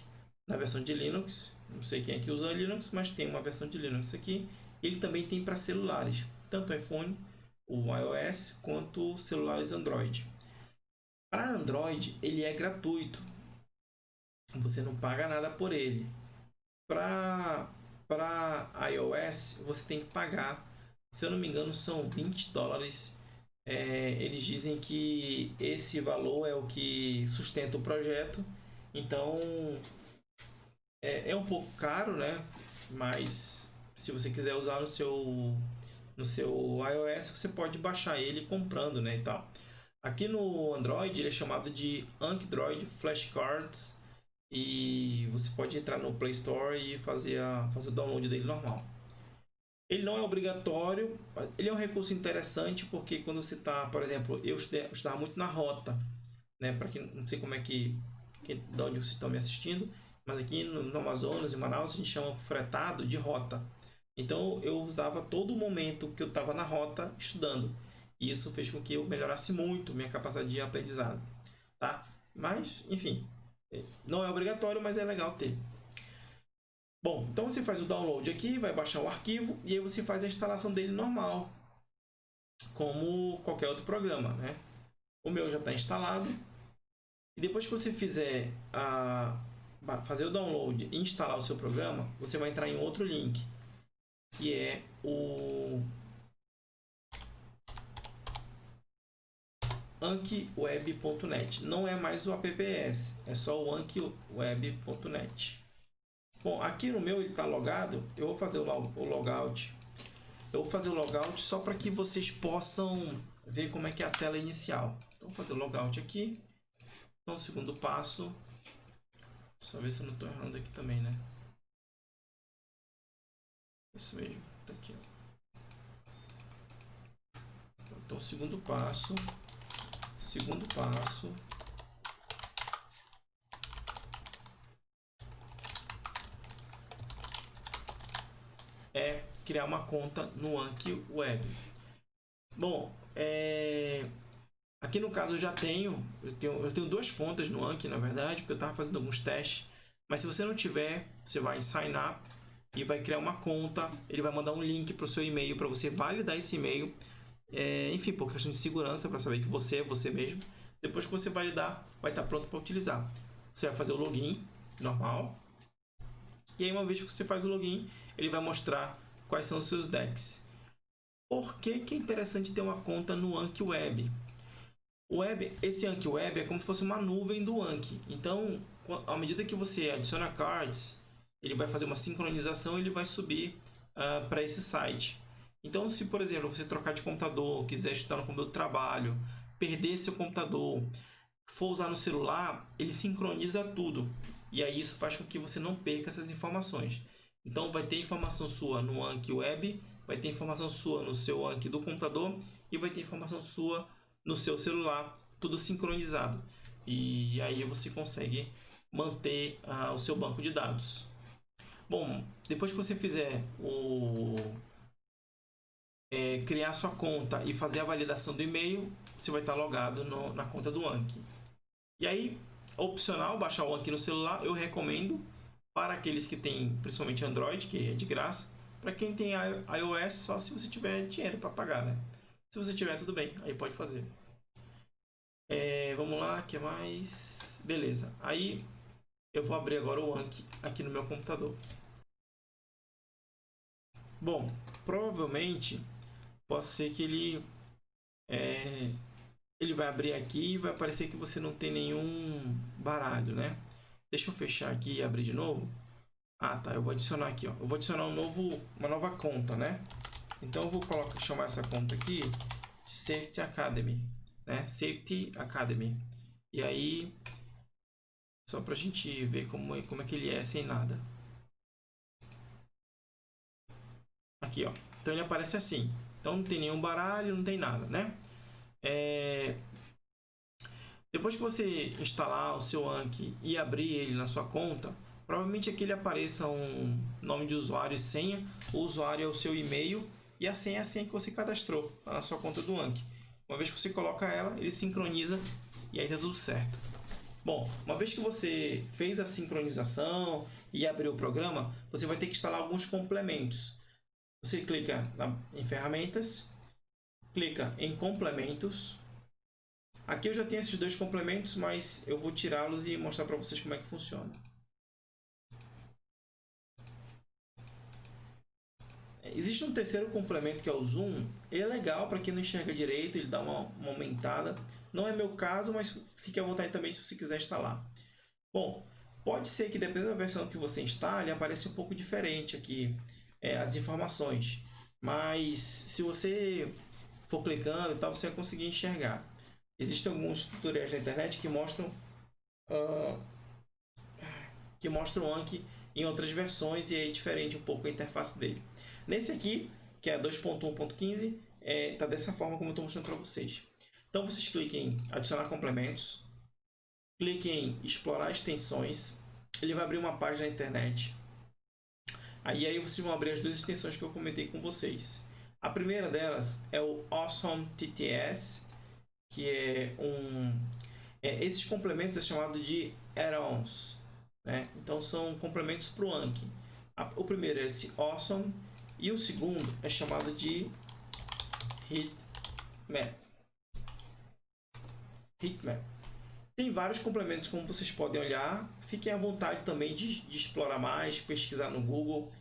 na versão de Linux. Não sei quem é que usa Linux, mas tem uma versão de Linux aqui. Ele também tem para celulares, tanto iPhone, o iOS, quanto celulares Android. Para Android ele é gratuito, você não paga nada por ele. Para iOS você tem que pagar, se eu não me engano são $20. Eles dizem que esse valor é o que sustenta o projeto, então é um pouco caro, né? Mas se você quiser usar no seu iOS, você pode baixar ele comprando, né, e tal. Aqui no Android ele é chamado de Android Flashcards e você pode entrar no Play Store e fazer o download dele normal. Ele não é obrigatório, ele é um recurso interessante porque quando você está, por exemplo, eu estava muito na rota, né? Para quem não sei como é de onde vocês estão me assistindo, mas aqui no Amazonas, em Manaus, a gente chama fretado de rota. Então eu usava todo o momento que eu estava na rota estudando. E isso fez com que eu melhorasse muito minha capacidade de aprendizado, tá? Mas, enfim, não é obrigatório, mas é legal ter. Bom, então você faz o download aqui, vai baixar o arquivo e aí você faz a instalação dele normal, como qualquer outro programa, né? O meu já está instalado. E depois que você fizer fazer o download e instalar o seu programa, você vai entrar em outro link, que é o ankiweb.net. Não é mais o apps, é só o ankiweb.net. Bom, aqui no meu ele está logado, eu vou fazer o logout. Eu vou fazer o logout só para que vocês possam ver como é que é a tela inicial. Então, vou fazer o logout aqui. Então, o segundo passo, só ver se eu não estou errando aqui também, né? Isso mesmo, tá aqui. Então, segundo passo é criar uma conta no Anki Web. Bom, aqui no caso eu tenho duas contas no Anki, na verdade, porque eu estava fazendo alguns testes. Mas se você não tiver, você vai em Sign Up e vai criar uma conta. Ele vai mandar um link para o seu e-mail para você validar esse e-mail. Enfim, por questão de segurança, para saber que você é você mesmo. Depois que você validar, vai estar pronto para utilizar. Você vai fazer o login normal. E aí, uma vez que você faz o login, ele vai mostrar quais são os seus decks. Por que é interessante ter uma conta no Anki Web? Esse Anki Web é como se fosse uma nuvem do Anki. Então, à medida que você adiciona cards, ele vai fazer uma sincronização e ele vai subir para esse site. Então, se por exemplo você trocar de computador, quiser estudar no computador do trabalho, perder seu computador, for usar no celular, ele sincroniza tudo. E aí isso faz com que você não perca essas informações. Então vai ter informação sua no Anki Web, vai ter informação sua no seu Anki do computador e vai ter informação sua no seu celular, tudo sincronizado. E aí você consegue manter o seu banco de dados. Bom, depois que você fizer criar sua conta e fazer a validação do e-mail, você vai estar logado na conta do Anki. E aí, opcional, baixar o Anki no celular, eu recomendo para aqueles que têm principalmente Android, que é de graça. Para quem tem iOS, só se você tiver dinheiro para pagar, né? Se você tiver, tudo bem, aí pode fazer. Vamos lá, o que mais? Beleza, aí eu vou abrir agora o Anki aqui no meu computador. Bom, provavelmente pode ser que ele vai abrir aqui e vai aparecer que você não tem nenhum baralho, né? Deixa eu fechar aqui e abrir de novo. Ah, tá. Eu vou adicionar aqui, ó. Eu vou adicionar uma nova conta, né? Então eu vou chamar essa conta aqui de Safety Academy, né? Safety Academy. E aí, só pra gente ver como é que ele é sem nada. Aqui, ó. Então ele aparece assim. Então não tem nenhum baralho, não tem nada, né? Depois que você instalar o seu Anki e abrir ele na sua conta, provavelmente aqui ele apareça um nome de usuário e senha. O usuário é o seu e-mail e a senha é a senha que você cadastrou na sua conta do Anki. Uma vez que você coloca ela, ele sincroniza e aí está tudo certo. Bom, uma vez que você fez a sincronização e abriu o programa, você vai ter que instalar alguns complementos. Você clica em ferramentas, clica em complementos. Aqui eu já tenho esses dois complementos, mas eu vou tirá-los e mostrar para vocês como é que funciona. Existe um terceiro complemento que é o Zoom. Ele é legal para quem não enxerga direito, ele dá uma aumentada. Não é meu caso, mas fique à vontade também se você quiser instalar. Bom, pode ser que dependendo da versão que você instale, apareça um pouco diferente aqui as informações. Mas se você for clicando e tal, você vai conseguir enxergar. Existem alguns tutoriais na internet que mostram o Anki em outras versões e é diferente um pouco a interface dele. Nesse aqui, que é 2.1.15, tá dessa forma como eu estou mostrando para vocês. Então vocês cliquem em adicionar complementos, cliquem em explorar extensões, ele vai abrir uma página na internet. Aí vocês vão abrir as duas extensões que eu comentei com vocês. A primeira delas é o Awesome TTS, que é esses complementos é chamado de add-ons, né? Então são complementos para o Anki. O primeiro é esse Awesome e o segundo é chamado de Heatmap. Tem vários complementos, como vocês podem olhar. Fiquem à vontade também de explorar mais, pesquisar no Google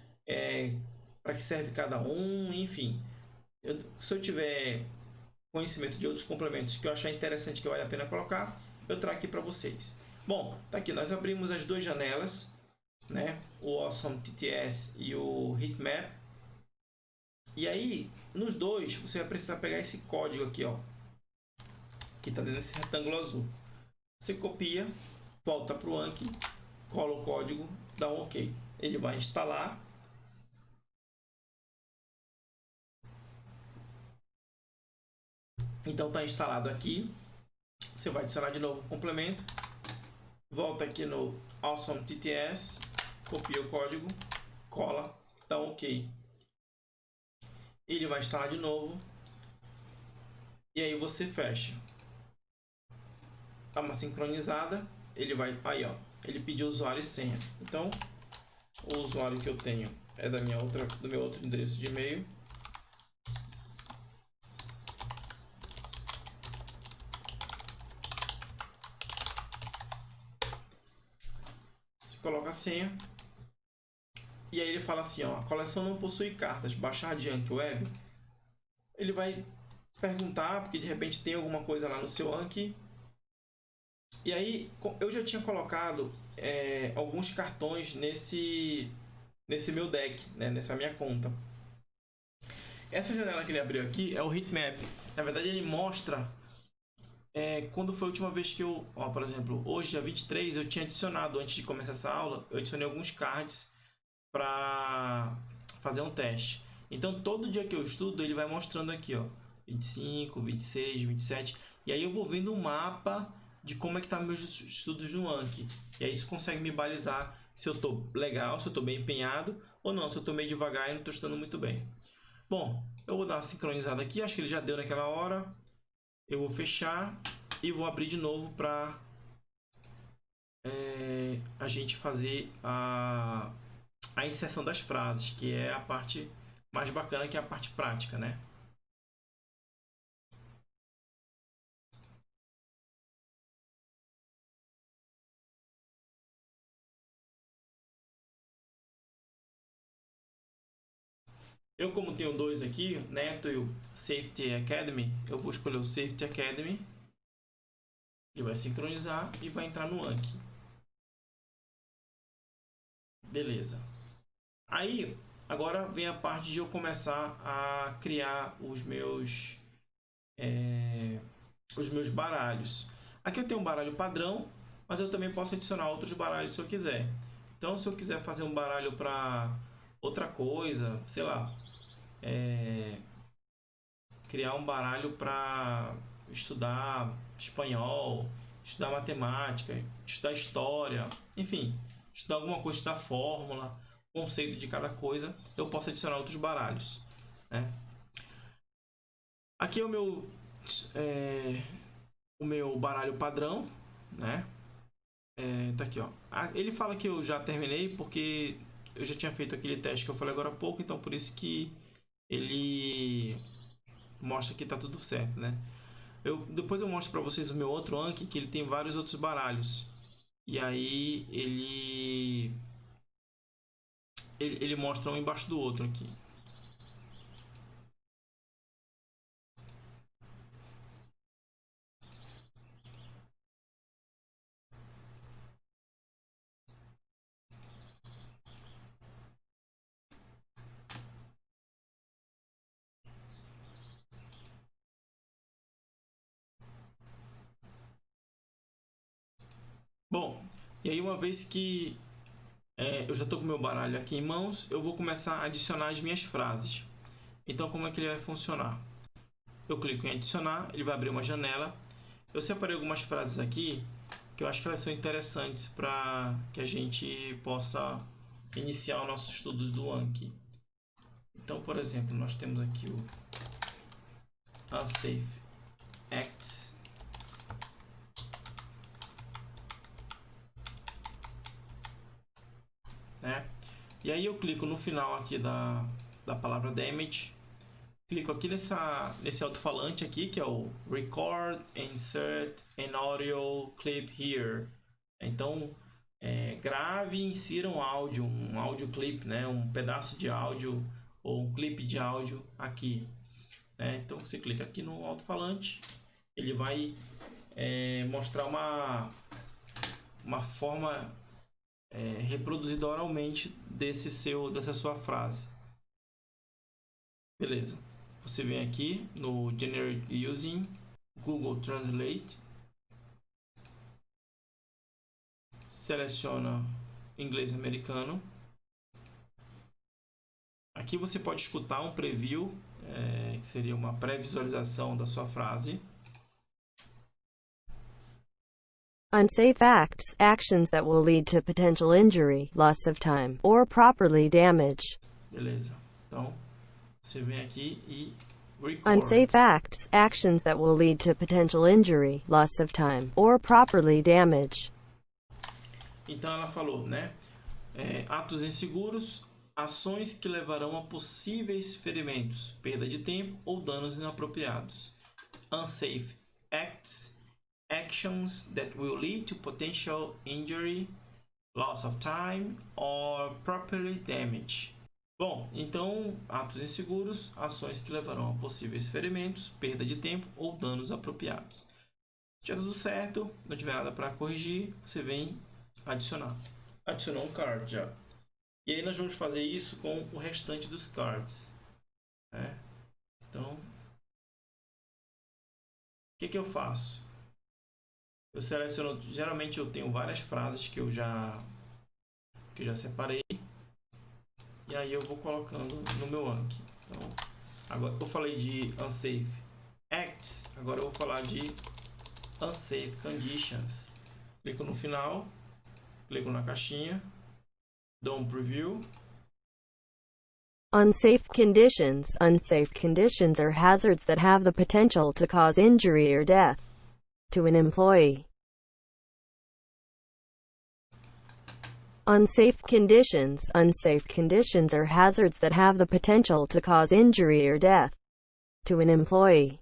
para que serve cada um, enfim. Se eu tiver conhecimento de outros complementos que eu achar interessante, que vale a pena colocar, eu trago aqui para vocês. Bom, tá aqui, nós abrimos as duas janelas, né? O Awesome TTS e o Heatmap. E aí, nos dois, você vai precisar pegar esse código aqui, ó, que está dentro desse retângulo azul. Você copia, volta para o Anki, cola o código, dá um OK. Ele vai instalar. Então está instalado aqui. Você vai adicionar de novo o complemento. Volta aqui no Awesome TTS, copia o código, cola, dá um OK. Ele vai instalar de novo. E aí você fecha. Dá uma sincronizada. Ele vai... Aí, ó. Ele pediu usuário e senha. Então, o usuário que eu tenho é do meu outro endereço de e-mail. Você coloca a senha. E aí ele fala assim, ó, a coleção não possui cartas, baixar de Anki Web. Ele vai perguntar, porque de repente tem alguma coisa lá no seu Anki. E aí eu já tinha colocado alguns cartões nesse meu deck, né, nessa minha conta. Essa janela que ele abriu aqui é o Heatmap. Na verdade ele mostra quando foi a última vez que eu... Ó, por exemplo, hoje, dia 23, eu tinha adicionado, antes de começar essa aula, eu adicionei alguns cards para fazer um teste. Então, todo dia que eu estudo, ele vai mostrando aqui, ó, 25, 26, 27. E aí eu vou vendo um mapa de como é que tá meus estudos no Anki. E aí isso consegue me balizar se eu tô legal, se eu tô bem empenhado, ou não, se eu tô meio devagar e não tô estudando muito bem. Bom, eu vou dar uma sincronizada aqui, acho que ele já deu naquela hora. Eu vou fechar e vou abrir de novo para a gente fazer a inserção das frases, que é a parte mais bacana, que é a parte prática, né? Eu, como tenho dois aqui, Neto e o Safety Academy, eu vou escolher o Safety Academy. Ele vai sincronizar e vai entrar no Anki. Beleza. Aí, agora vem a parte de eu começar a criar os meus baralhos. Aqui eu tenho um baralho padrão, mas eu também posso adicionar outros baralhos se eu quiser. Então, se eu quiser fazer um baralho para outra coisa, sei lá, criar um baralho para estudar espanhol, estudar matemática, estudar história, enfim, estudar alguma coisa, estudar fórmula, conceito de cada coisa, eu posso adicionar outros baralhos, né? Aqui é o meu baralho padrão, né? Tá aqui, ó. Ele fala que eu já terminei porque eu já tinha feito aquele teste que eu falei agora há pouco, então por isso que ele mostra que tá tudo certo, né? Depois eu mostro para vocês o meu outro Anki, que ele tem vários outros baralhos. E aí ele mostra um embaixo do outro aqui. Bom, e aí uma vez que Eu já estou com meu baralho aqui em mãos, eu vou começar a adicionar as minhas frases. Então, como é que ele vai funcionar? Eu clico em adicionar, ele vai abrir uma janela. Eu separei algumas frases aqui que eu acho que elas são interessantes para que a gente possa iniciar o nosso estudo do Anki. Então, por exemplo, nós temos aqui o Unsafe Acts. Né? E aí eu clico no final aqui da palavra damage. Clico aqui nesse alto-falante aqui, que é o Record, Insert an Audio Clip Here. Então, grave e insira um áudio clip, né? Um pedaço de áudio ou um clipe de áudio aqui. Né? Então, você clica aqui no alto-falante, ele vai mostrar uma forma reproduzida oralmente dessa sua frase. Beleza. Você vem aqui no Generate Using Google Translate, seleciona inglês americano. Aqui você pode escutar um preview, que seria uma pré-visualização da sua frase. Unsafe acts, actions that will lead to potential injury, loss of time, or property damage. Beleza. Então, você vem aqui e record. Unsafe acts, actions that will lead to potential injury, loss of time, or property damage. Então ela falou, né? Atos inseguros, ações que levarão a possíveis ferimentos, perda de tempo ou danos inapropriados. Unsafe acts, actions that will lead to potential injury, loss of time or property damage. Bom, então, atos inseguros, ações que levarão a possíveis ferimentos, perda de tempo ou danos apropriados. Se tiver tudo certo, não tiver nada para corrigir, você vem adicionar. Adicionou um card já. E aí nós vamos fazer isso com o restante dos cards. Né? Então, o que eu faço? Eu seleciono, geralmente eu tenho várias frases que eu já separei. E aí eu vou colocando no meu Anki. Então, agora eu falei de Unsafe Acts, agora eu vou falar de Unsafe Conditions. Clico no final, clico na caixinha, dou um preview. Unsafe conditions. Unsafe conditions are hazards that have the potential to cause injury or death to an employee. Unsafe conditions. Unsafe conditions are hazards that have the potential to cause injury or death to an employee.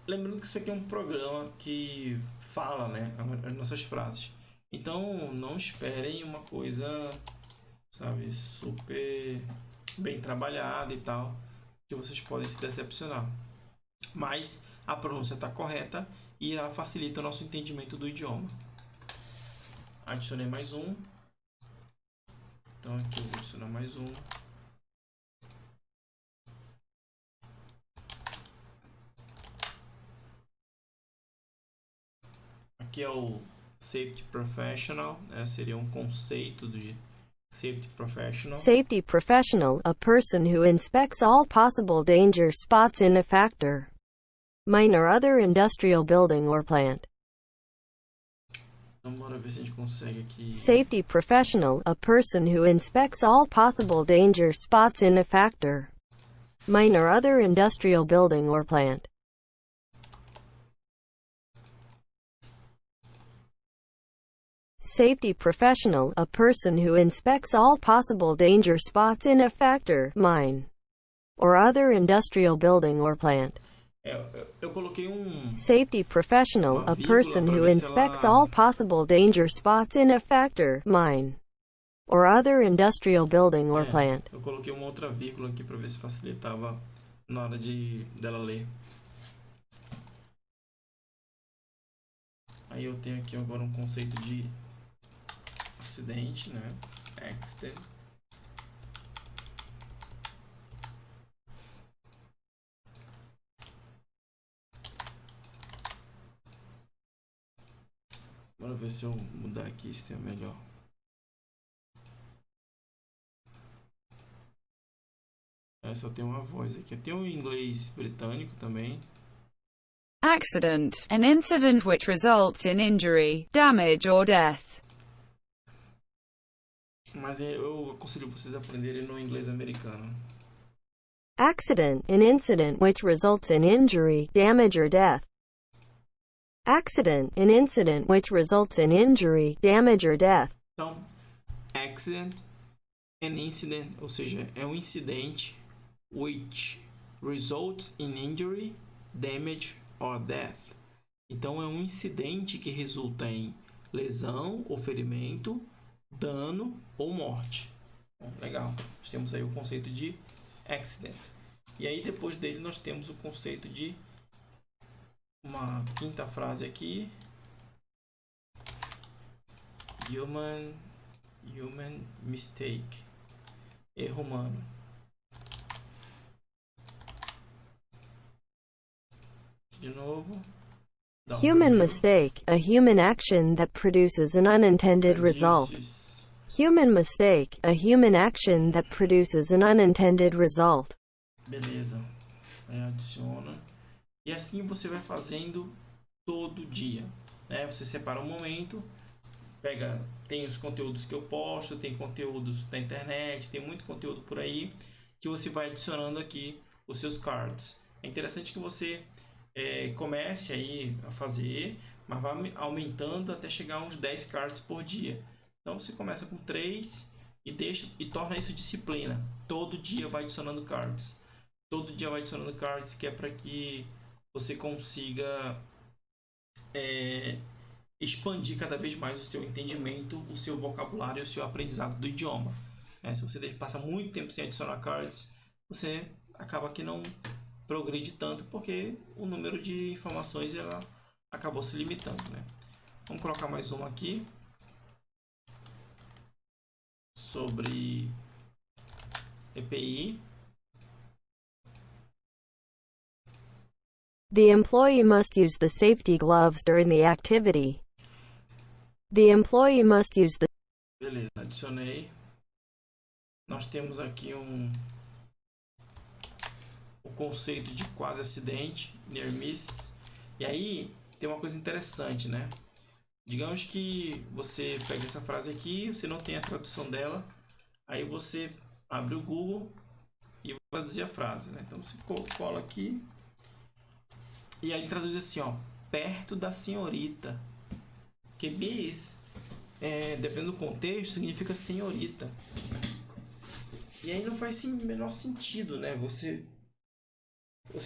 Lembrando que isso aqui é um programa que fala, né, as nossas frases. Então, não esperem uma coisa, sabe, super bem trabalhada e tal, que vocês podem se decepcionar. Mas a pronúncia está correta e ela facilita o nosso entendimento do idioma. Adicionei mais um. Então aqui eu vou adicionar mais um. Aqui é o Safety Professional, né? Seria um conceito de Safety Professional. Safety professional, a person who inspects all possible danger spots in a factor, mine or other industrial building or plant. Então bora ver se a gente consegue aqui. Safety professional, a person who inspects all possible danger spots in a factor, mine or other industrial building or plant. Safety professional, a person who inspects all possible danger spots in a factor, mine, or other industrial building or plant. Eu coloquei Safety professional, a person who inspects all possible danger spots in a factor, mine, or other industrial building or plant. Eu coloquei uma outra vírgula aqui para ver se facilitava na hora dela ler. Aí eu tenho aqui agora um conceito de acidente, né? Accident. Bora ver se eu mudar aqui se tem melhor. Só tem uma voz aqui. Tem o inglês britânico também. Accident, an incident which results in injury, damage or death. Mas eu aconselho vocês a aprenderem no inglês americano. Accident, an incident which results in injury, damage or death. Accident, an incident which results in injury, damage or death. Então, accident, an incident, ou seja, é um incidente which results in injury, damage or death. Então, é um incidente que resulta em lesão ou ferimento, dano ou morte. Bom, legal. Nós temos aí o conceito de accident. E aí, depois dele, nós temos o conceito de uma quinta frase aqui. Human mistake. Erro humano. De novo. Human mistake, a human action that produces an unintended result. Human mistake, a human action that produces an unintended result. Beleza. Aí adiciona. E assim você vai fazendo todo dia, né? Você separa um momento, tem os conteúdos que eu posto, tem conteúdos da internet, tem muito conteúdo por aí que você vai adicionando aqui os seus cards. É interessante que você comece aí a fazer, mas vá aumentando até chegar a uns 10 cards por dia. Então você começa com 3 e torna isso disciplina. Todo dia vai adicionando cards. Todo dia vai adicionando cards, que é para que você consiga expandir cada vez mais o seu entendimento, o seu vocabulário e o seu aprendizado do idioma. Se você passa muito tempo sem adicionar cards, você acaba que não progride tanto, porque o número de informações ela acabou se limitando, né? Vamos colocar mais uma aqui sobre EPI. The employee must use the safety gloves during the activity. The employee must use the... Beleza, adicionei. Nós temos aqui o conceito de quase acidente, near miss. E aí tem uma coisa interessante, né? Digamos que você pega essa frase aqui, você não tem a tradução dela, aí você abre o Google e vai traduzir a frase, né? Então você cola aqui e aí ele traduz assim, ó, perto da senhorita. Que miss, dependendo do contexto, significa senhorita. E aí não faz o menor sentido, né? Você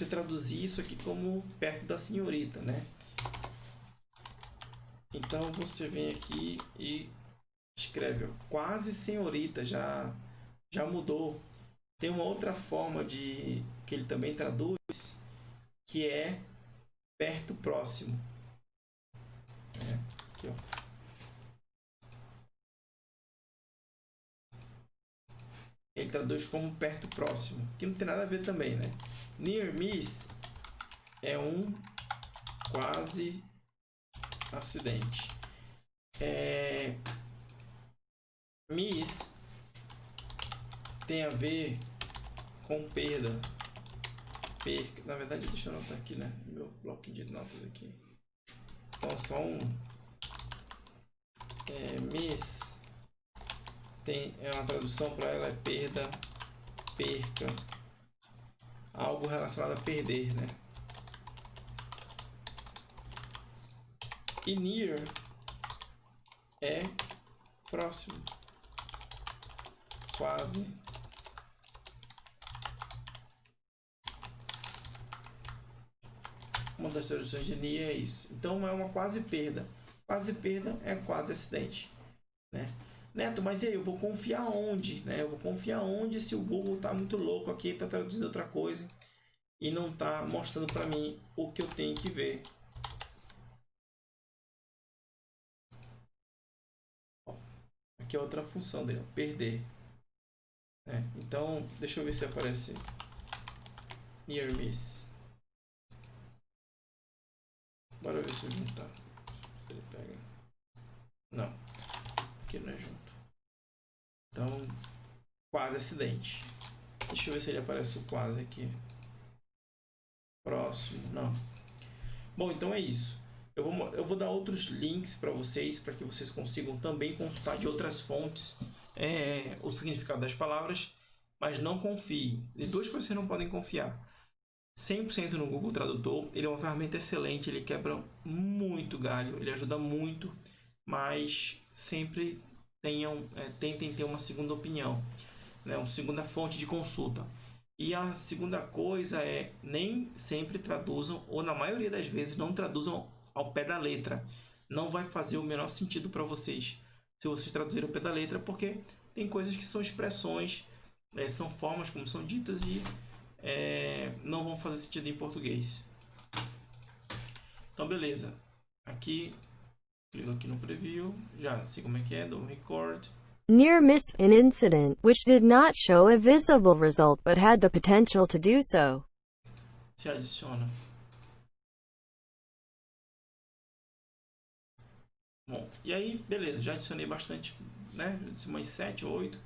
traduzir isso aqui como perto da senhorita, né? Então você vem aqui e escreve, ó, quase senhorita, já mudou. Tem uma outra forma que ele também traduz, que é perto próximo. Aqui, ó. Ele traduz como perto próximo, que não tem nada a ver também, né? Near miss é um quase acidente. Miss tem a ver com perda. Perca. Na verdade, deixa eu anotar aqui, né? Meu bloco de notas aqui. Então, só miss é uma tradução para ela, é perda, perca, algo relacionado a perder, né? E near é próximo, quase. Uma das traduções de near é isso. Então é uma quase perda. Quase perda é quase acidente, né? Neto, mas e aí, eu vou confiar onde, né? Eu vou confiar onde se o Google está muito louco aqui, está traduzindo outra coisa e não está mostrando para mim o que eu tenho que ver. Aqui é outra função dele, perder. Então, deixa eu ver se aparece near miss. Bora ver se eu juntar. Ele pega. Não, aqui não é junto. Então, quase acidente. Deixa eu ver se ele aparece o quase aqui. Próximo, não. Bom, então é isso. Eu vou dar outros links para vocês que vocês consigam também consultar de outras fontes o significado das palavras, mas não confie. E duas coisas que vocês não podem confiar. 100% no Google Tradutor, ele é uma ferramenta excelente, ele quebra muito galho, ele ajuda muito, mas sempre tentem ter uma segunda opinião, né? Uma segunda fonte de consulta. E a segunda coisa é, nem sempre traduzam, ou na maioria das vezes não traduzam ao pé da letra. Não vai fazer o menor sentido para vocês se vocês traduzirem ao pé da letra, porque tem coisas que são expressões, são formas como são ditas e não vão fazer sentido em português. Então beleza, aqui clico aqui no preview, já sei como é que é, dou um record. Near miss an incident which did not show a visible result but had the potential to do so. Se adiciona. Bom, e aí, beleza, já adicionei bastante, né? Umas 7 ou 8,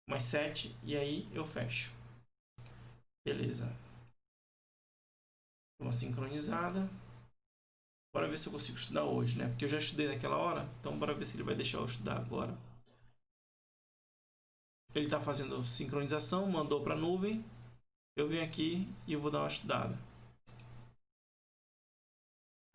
umas 7, e aí eu fecho. Beleza. Uma sincronizada. Bora ver se eu consigo estudar hoje, né? Porque eu já estudei naquela hora, então bora ver se ele vai deixar eu estudar agora. Ele está fazendo sincronização, mandou para a nuvem. Eu venho aqui e eu vou dar uma estudada.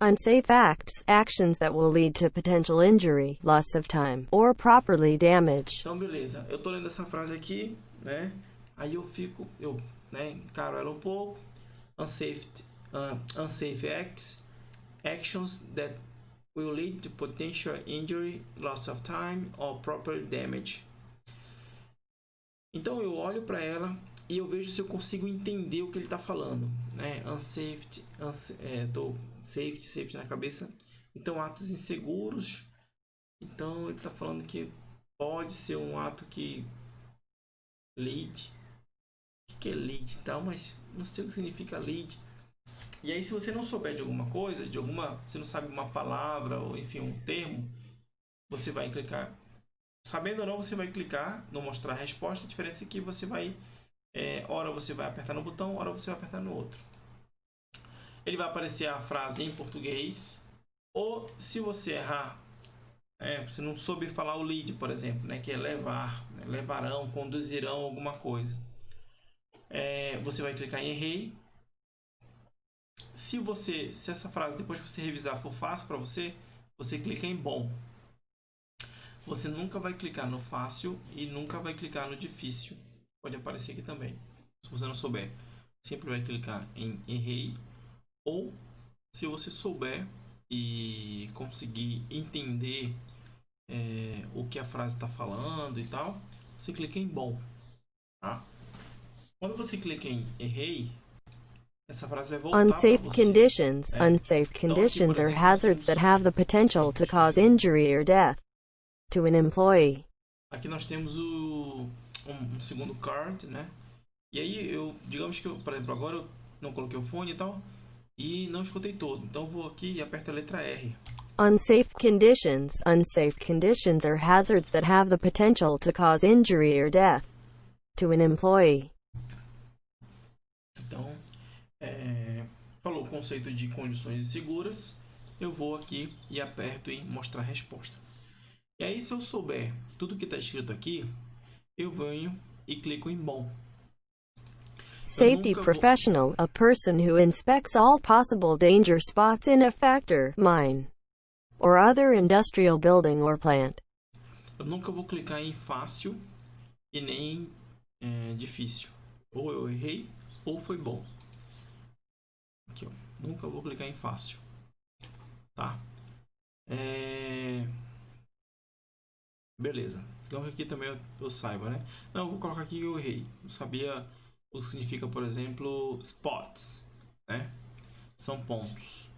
Unsafe acts, actions that will lead to potential injury, loss of time, or properly damage. Então, beleza. Eu tô lendo essa frase aqui, né? Aí eu encaro ela um pouco. Unsafe acts, actions that will lead to potential injury, loss of time, or properly damage. Então eu olho para ela e eu vejo se eu consigo entender o que ele está falando, né? Unsafety, safety na cabeça. Então atos inseguros. Então ele está falando que pode ser um ato que lead. O que é lead e tal, mas não sei o que significa lead. E aí, se você não souber de alguma coisa, você não sabe uma palavra ou enfim um termo, você vai clicar. Sabendo ou não, você vai clicar no mostrar a resposta. A diferença é que você vai, ora você vai apertar no botão, ora você vai apertar no outro. Ele vai aparecer a frase em português. Ou se você errar, você não souber falar o lead, por exemplo, né, que é levar, né, levarão, conduzirão alguma coisa. Você vai clicar em errei. Se essa frase, depois que você revisar, for fácil para você, você clica em bom. Você nunca vai clicar no fácil e nunca vai clicar no difícil. Pode aparecer aqui também. Se você não souber, sempre vai clicar em errei. Ou, se você souber e conseguir entender o que a frase está falando e tal, você clica em bom. Tá? Quando você clica em errei, essa frase vai voltar para Unsafe você. conditions. Unsafe conditions are hazards that have the potential to cause injury or death to an employee. Aqui nós temos um segundo card, né? E aí digamos que por exemplo, agora eu não coloquei o fone e tal e não escutei todo. Então vou aqui e aperto a letra R. Unsafe conditions. Unsafe conditions are hazards that have the potential to cause injury or death to an employee. Então, falou o conceito de condições inseguras. Eu vou aqui e aperto em mostrar a resposta. E aí, se eu souber tudo que está escrito aqui, eu venho e clico em bom. Safety professional, a person who inspects all possible danger spots in a factory, mine, or other industrial building or plant. Eu nunca vou clicar em fácil e nem difícil. Ou eu errei ou foi bom. Aqui, ó. Nunca vou clicar em fácil. Tá? Beleza. Então aqui também eu saiba, né? Não, eu vou colocar aqui que eu errei. Eu sabia o que significa, por exemplo, spots, né? São pontos.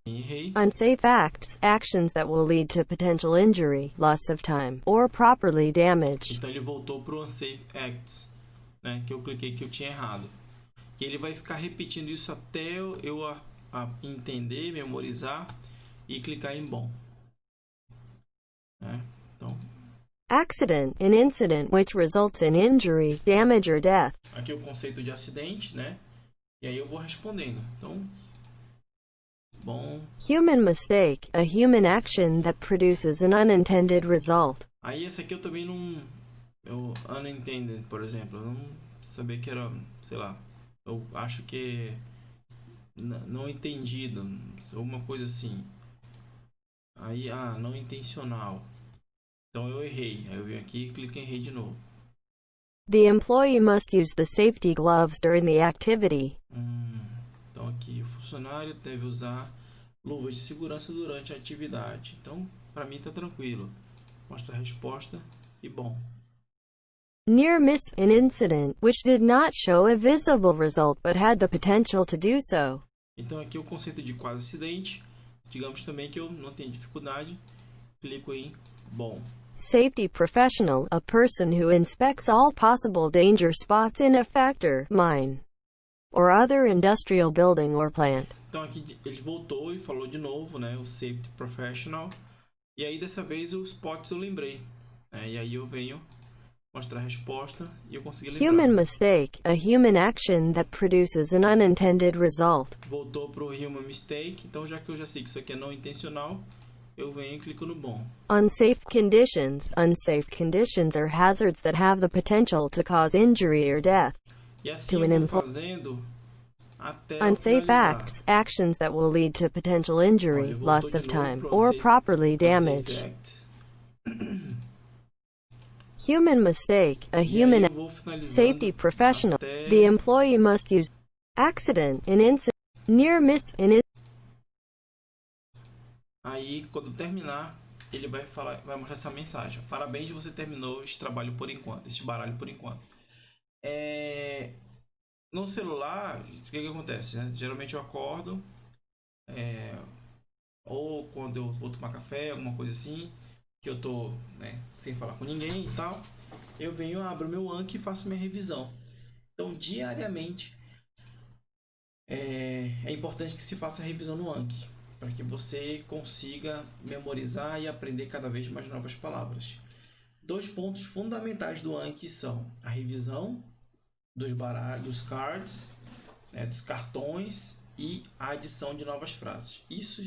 Errei. Unsafe acts, actions that will lead to potential injury, loss of time, or properly damage. Então ele voltou para o unsafe acts, né? Que eu cliquei que eu tinha errado. E ele vai ficar repetindo isso até eu entender, memorizar e clicar em bom. Accident, an incident which results in injury, damage or death. Aqui é o conceito de acidente, né? E aí eu vou respondendo. Então, bom. Human mistake, a human action that produces an unintended result. Aí esse aqui eu também não... Eu unintended, por exemplo. Eu não sabia que era, sei lá. Eu acho que não entendido, alguma coisa assim. Aí, não intencional. Então eu errei. Aí eu vim aqui e cliquei em errei de novo. The employee must use the safety gloves during the activity. Então aqui o funcionário deve usar luvas de segurança durante a atividade. Então, para mim tá tranquilo. Mostra a resposta e bom. Near miss, an incident which did not show a visible result but had the potential to do so. Então aqui o conceito de quase acidente. Digamos também que eu não tenho dificuldade. Clico em bom. Safety professional, a person who inspects all possible danger spots in a factory, mine, or other industrial building or plant. Então aqui ele voltou e falou de novo, né? O safety professional. E aí dessa vez os spots eu lembrei. E aí eu venho mostrar a resposta e eu consegui lembrar. Human mistake, a human action that produces an unintended result. Voltou para o human mistake. Então já que eu já sei que isso aqui é não intencional, eu venho e clico no bom. Unsafe conditions. Unsafe conditions are hazards that have the potential to cause injury or death. E assim eu vou fazendo até Unsafe finalizar. acts, actions that will lead to potential injury, Olha, loss voltou of de novo time, pro or unsafe- properly unsafe damage. act. Human mistake, a E aí human eu vou finalizando safety professional. até- The employee must use accident, an incident, near miss, an in Aí, quando terminar, ele vai mostrar essa mensagem. Parabéns, você terminou este trabalho por enquanto, este baralho por enquanto. No celular, o que acontece, né? Geralmente eu acordo, ou quando eu vou tomar café, alguma coisa assim, que eu tô, né, sem falar com ninguém e tal, eu venho, abro meu Anki e faço minha revisão. Então, diariamente, é importante que se faça a revisão no Anki, para que você consiga memorizar e aprender cada vez mais novas palavras. 2 pontos fundamentais do Anki são a revisão dos baralhos, dos cards, né, dos cartões e a adição de novas frases. Isso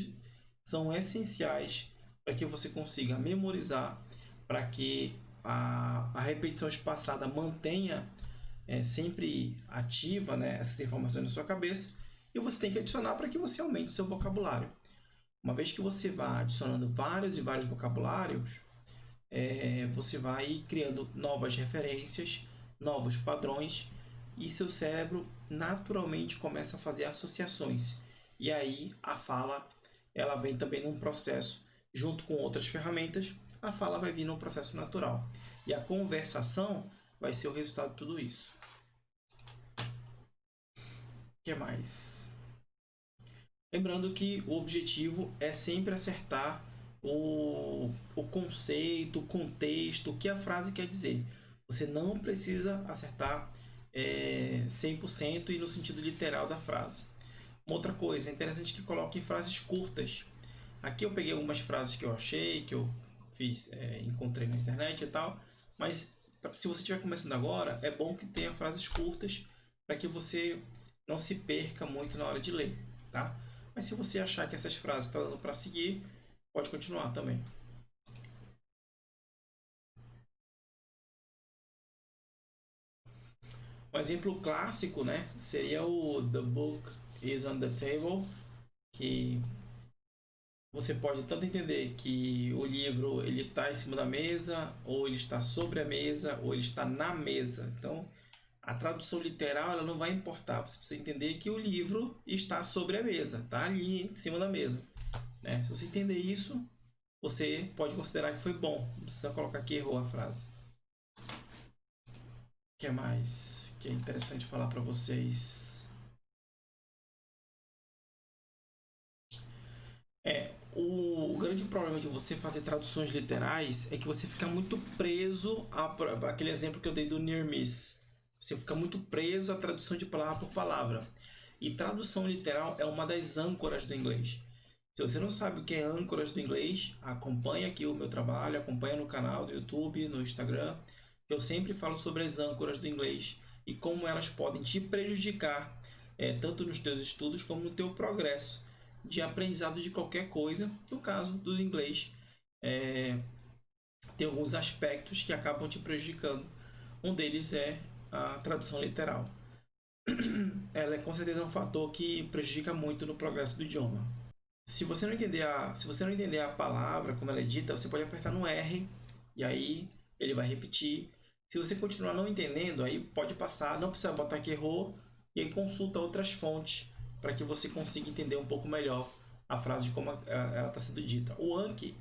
são essenciais para que você consiga memorizar, para que a repetição espaçada mantenha sempre ativa, né, essas informações na sua cabeça, e você tem que adicionar para que você aumente o seu vocabulário. Uma vez que você vai adicionando vários e vários vocabulários, você vai criando novas referências, novos padrões, e seu cérebro naturalmente começa a fazer associações. E aí a fala ela vem também num processo, junto com outras ferramentas, a fala vai vir num processo natural. E a conversação vai ser o resultado de tudo isso. O que mais? Lembrando que o objetivo é sempre acertar o conceito, o contexto, o que a frase quer dizer. Você não precisa acertar 100% e no sentido literal da frase. Uma outra coisa, é interessante que coloque frases curtas. Aqui eu peguei algumas frases que eu achei, que eu fiz, encontrei na internet e tal, mas se você estiver começando agora, é bom que tenha frases curtas para que você não se perca muito na hora de ler, tá? Mas se você achar que essas frases estão dando para seguir, pode continuar também. Um exemplo clássico, né, seria o The Book is on the Table, que você pode tanto entender que o livro ele está em cima da mesa, ou ele está sobre a mesa, ou ele está na mesa. Então, a tradução literal ela não vai importar. Você precisa entender que o livro está sobre a mesa, está ali em cima da mesa, né? Se você entender isso, você pode considerar que foi bom. Não precisa colocar que errou a frase. O que mais que é interessante falar para vocês? O grande problema de você fazer traduções literais é que você fica muito preso àquele exemplo que eu dei do near miss. Você fica muito preso à tradução de palavra por palavra. E tradução literal é uma das âncoras do inglês. Se você não sabe o que é âncoras do inglês, acompanha aqui o meu trabalho, acompanha no canal do YouTube, no Instagram, que eu sempre falo sobre as âncoras do inglês e como elas podem te prejudicar, tanto nos teus estudos como no teu progresso de aprendizado de qualquer coisa. No caso do inglês, tem alguns aspectos que acabam te prejudicando. Um deles é a tradução literal. Ela é com certeza um fator que prejudica muito no progresso do idioma. Se você não entender a palavra como ela é dita, você pode apertar no R e aí ele vai repetir. Se você continuar não entendendo, aí pode passar, não precisa botar que errou e aí consulta outras fontes para que você consiga entender um pouco melhor a frase de como ela está sendo dita. O Anki,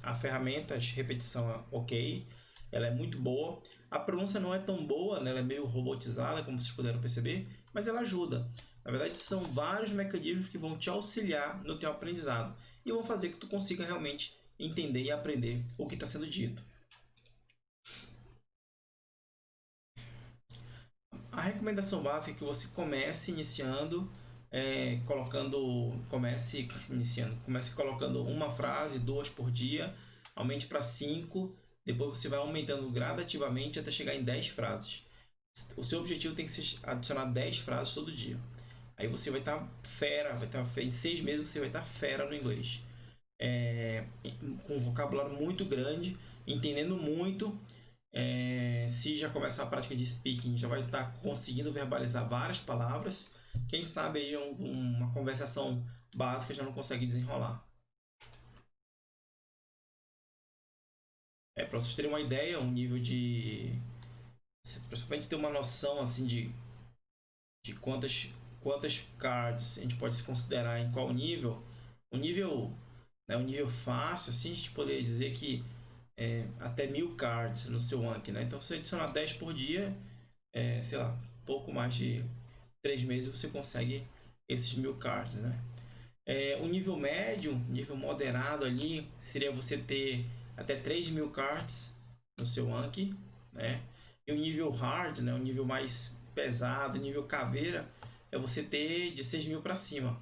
a ferramenta de repetição é ok, ela é muito boa. A pronúncia não é tão boa, né? Ela é meio robotizada, como vocês puderam perceber, mas ela ajuda. Na verdade, são vários mecanismos que vão te auxiliar no teu aprendizado e vão fazer que tu consiga realmente entender e aprender o que está sendo dito. A recomendação básica é que você comece colocando uma frase, 2 por dia, aumente para 5, depois você vai aumentando gradativamente até chegar em 10 frases. O seu objetivo tem que ser adicionar 10 frases todo dia. Aí você vai estar fera, em 6 meses você vai estar fera no inglês. Com um vocabulário muito grande, entendendo muito. Se já começar a prática de speaking, já vai estar conseguindo verbalizar várias palavras. Quem sabe aí uma conversação básica já não consegue desenrolar. Para vocês terem uma ideia, um nível de... principalmente ter uma noção assim de quantas cards a gente pode se considerar em qual nível. Um nível fácil, assim, a gente poderia dizer que até 1000 cards no seu Anki, né? Então, se você adicionar 10 por dia, sei lá, pouco mais de 3 meses você consegue esses 1000 cards, né? Um nível médio, nível moderado ali, seria você ter até 3000 cards no seu Anki, né? E o nível hard, né? O nível mais pesado, nível caveira, é você ter de 6000 para cima.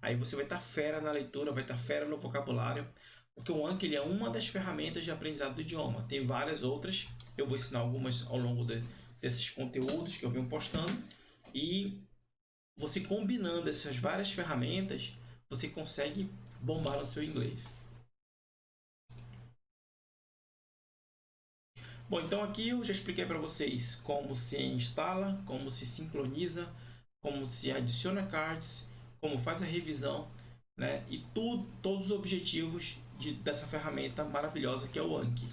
Aí você vai estar fera na leitura, vai estar fera no vocabulário, porque o Anki ele é uma das ferramentas de aprendizado do idioma. Tem várias outras, eu vou ensinar algumas ao longo desses conteúdos que eu venho postando. E você combinando essas várias ferramentas, você consegue bombar no seu inglês. Bom, então aqui eu já expliquei para vocês como se instala, como se sincroniza, como se adiciona cards, como faz a revisão, né? E todos os objetivos dessa ferramenta maravilhosa que é o Anki.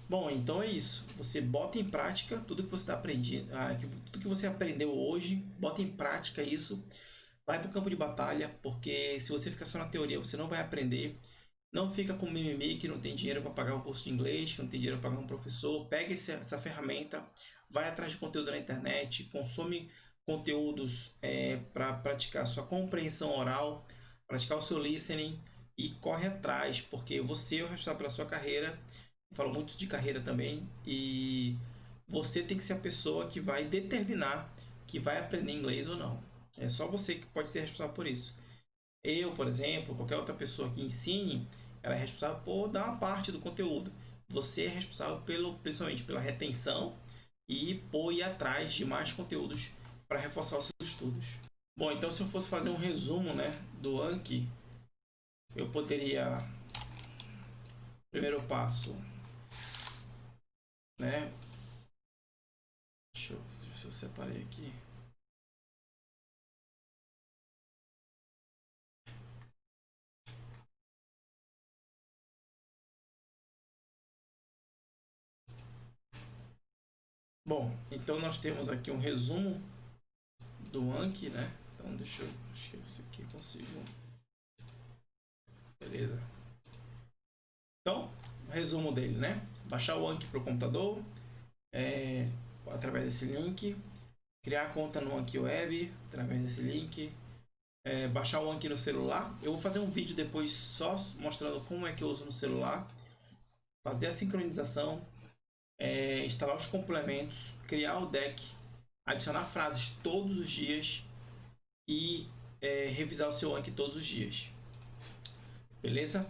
Bom, então é isso. Você bota em prática tudo que você está aprendendo, tudo que você aprendeu hoje, bota em prática isso. Vai para o campo de batalha, porque se você ficar só na teoria, você não vai aprender. Não fica com mimimi que não tem dinheiro para pagar um curso de inglês, que não tem dinheiro para pagar um professor. Pega essa ferramenta, vai atrás de conteúdo na internet, consome conteúdos para praticar a sua compreensão oral, praticar o seu listening e corre atrás, porque você é o responsável pela sua carreira. Eu falo muito de carreira também e você tem que ser a pessoa que vai determinar que vai aprender inglês ou não. É só você que pode ser responsável por isso. Eu, por exemplo, qualquer outra pessoa que ensine, ela é responsável por dar uma parte do conteúdo. Você é responsável principalmente pela retenção e por ir atrás de mais conteúdos para reforçar os seus estudos. Bom, então se eu fosse fazer um resumo, né, do Anki, eu poderia... Primeiro passo, né? Deixa eu ver se eu separei aqui. Bom, então nós temos aqui um resumo do Anki, né? Então deixa eu... acho que esse aqui eu consigo... Beleza. Então, resumo dele, né? Baixar o Anki para o computador, através desse link. Criar conta no Anki Web, através desse link. Baixar o Anki no celular. Eu vou fazer um vídeo depois só mostrando como é que eu uso no celular. Fazer a sincronização. Instalar os complementos. Criar o deck. Adicionar frases todos os dias. e revisar o seu Anki todos os dias. Beleza?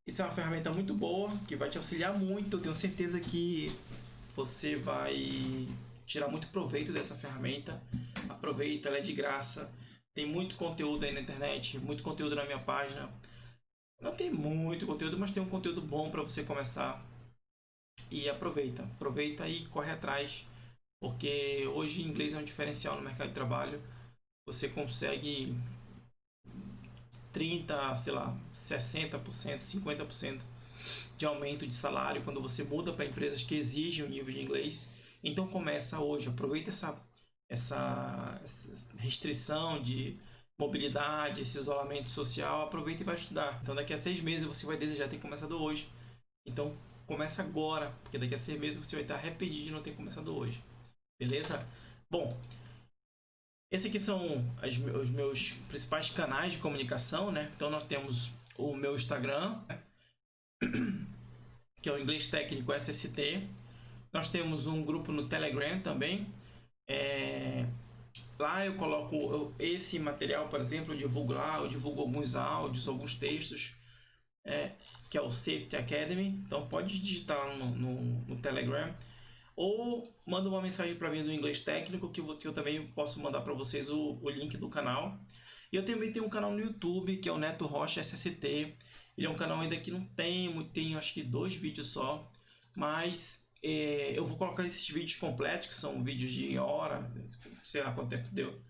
Isso é uma ferramenta muito boa que vai te auxiliar muito. Eu tenho certeza que você vai tirar muito proveito dessa ferramenta. Aproveita, ela é de graça. Tem muito conteúdo aí na internet, muito conteúdo na minha página. Não tem muito conteúdo, mas tem um conteúdo bom para você começar. E aproveita e corre atrás, porque hoje inglês é um diferencial no mercado de trabalho. Você consegue 30, sei lá, 60%, 50% de aumento de salário quando você muda para empresas que exigem um nível de inglês. Então começa hoje, aproveita essa restrição de mobilidade, esse isolamento social, aproveita e vai estudar. Então daqui a 6 meses você vai desejar ter começado hoje. Então começa agora, porque daqui a 6 meses você vai estar arrependido de não ter começado hoje. Beleza? Bom, esses aqui são os meus principais canais de comunicação, né? Então nós temos o meu Instagram, né? Que é o Inglês Técnico SST. Nós temos um grupo no Telegram também. Lá eu coloco esse material, por exemplo, eu divulgo lá, eu divulgo alguns áudios, alguns textos, que é o Safety Academy. Então pode digitar lá no Telegram. Ou manda uma mensagem para mim do Inglês Técnico, que eu também posso mandar para vocês o link do canal. E eu também tenho um canal no YouTube, que é o Neto Rocha SST. Ele é um canal ainda que não tem acho que 2 vídeos só. Mas eu vou colocar esses vídeos completos, que são vídeos de hora, sei lá quanto tempo deu.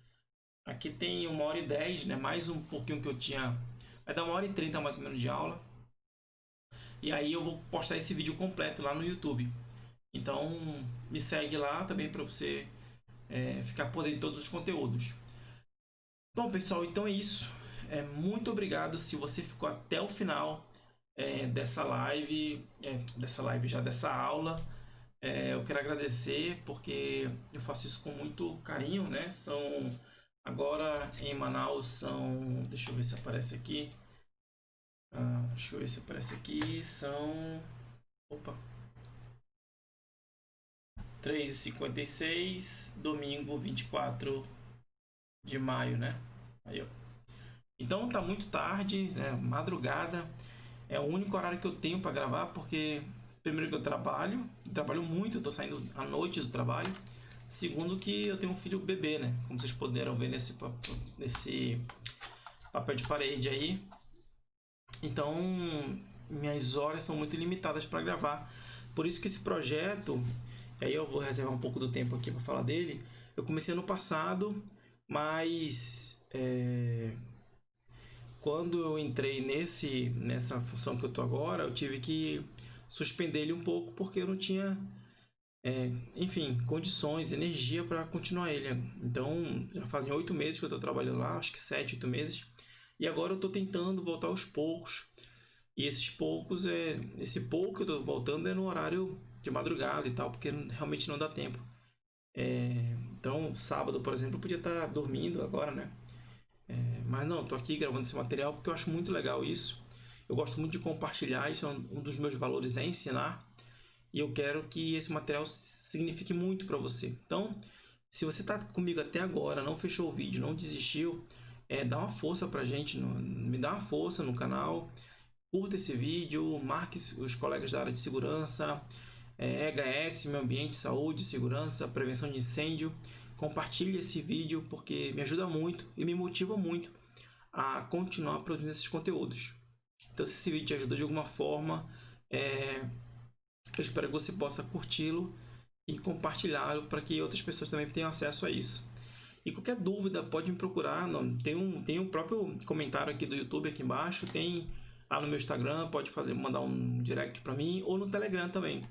Aqui tem 1h10, né? Mais um pouquinho que eu tinha. Vai dar 1h30 mais ou menos de aula. E aí eu vou postar esse vídeo completo lá no YouTube. Então me segue lá também para você ficar por dentro de todos os conteúdos. Bom pessoal, então é isso. Muito obrigado se você ficou até o final dessa aula. Eu quero agradecer porque eu faço isso com muito carinho, né? Agora em Manaus são, deixa eu ver se aparece aqui. Opa. 3h56, domingo 24 de maio, né? Aí, ó. Então tá muito tarde, né? Madrugada. É o único horário que eu tenho para gravar, porque primeiro que eu trabalho muito, eu tô saindo à noite do trabalho. Segundo que eu tenho um filho bebê, né? Como vocês puderam ver nesse papel de parede aí. Então minhas horas são muito limitadas para gravar. Por isso que esse projeto, e aí eu vou reservar um pouco do tempo aqui para falar dele. Eu comecei ano passado, mas quando eu entrei nessa função que eu estou agora, eu tive que suspender ele um pouco porque eu não tinha, enfim, condições, energia para continuar ele. Então já fazem 8 meses que eu estou trabalhando lá, acho que 7, 8 meses. E agora eu estou tentando voltar aos poucos. E esse pouco que eu estou voltando é no horário de madrugada e tal, porque realmente não dá tempo. Então, sábado, por exemplo, eu podia estar dormindo agora, né? Mas não, estou aqui gravando esse material porque eu acho muito legal isso. Eu gosto muito de compartilhar, isso é um dos meus valores, é ensinar. E eu quero que esse material signifique muito para você. Então, se você está comigo até agora, não fechou o vídeo, não desistiu, dá uma força pra gente, me dá uma força no canal. Curta esse vídeo, marque os colegas da área de segurança, EHS, meio ambiente, saúde, segurança, prevenção de incêndio. Compartilhe esse vídeo porque me ajuda muito e me motiva muito a continuar produzindo esses conteúdos. Então, se esse vídeo te ajudou de alguma forma, eu espero que você possa curti-lo e compartilhá-lo para que outras pessoas também tenham acesso a isso. E qualquer dúvida pode me procurar. Tem um próprio comentário aqui do YouTube aqui embaixo, tem lá no meu Instagram, pode mandar um direct para mim, ou no Telegram também.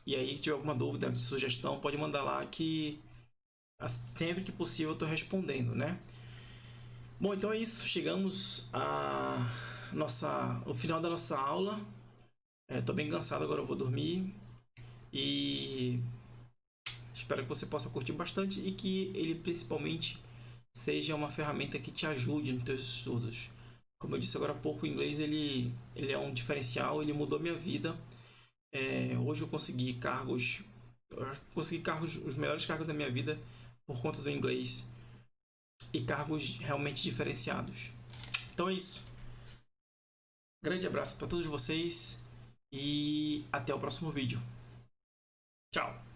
E aí, se tiver alguma dúvida, sugestão, pode mandar lá que sempre que possível eu estou respondendo, né? Bom, então é isso. Chegamos ao final da nossa aula. Estou bem cansado, agora eu vou dormir. E espero que você possa curtir bastante e que ele principalmente seja uma ferramenta que te ajude nos teus estudos. Como eu disse agora há pouco, o inglês ele é um diferencial, ele mudou minha vida. Hoje eu consegui os melhores cargos da minha vida por conta do inglês. e cargos realmente diferenciados. Então é isso. Grande abraço para todos vocês e até o próximo vídeo. Tchau!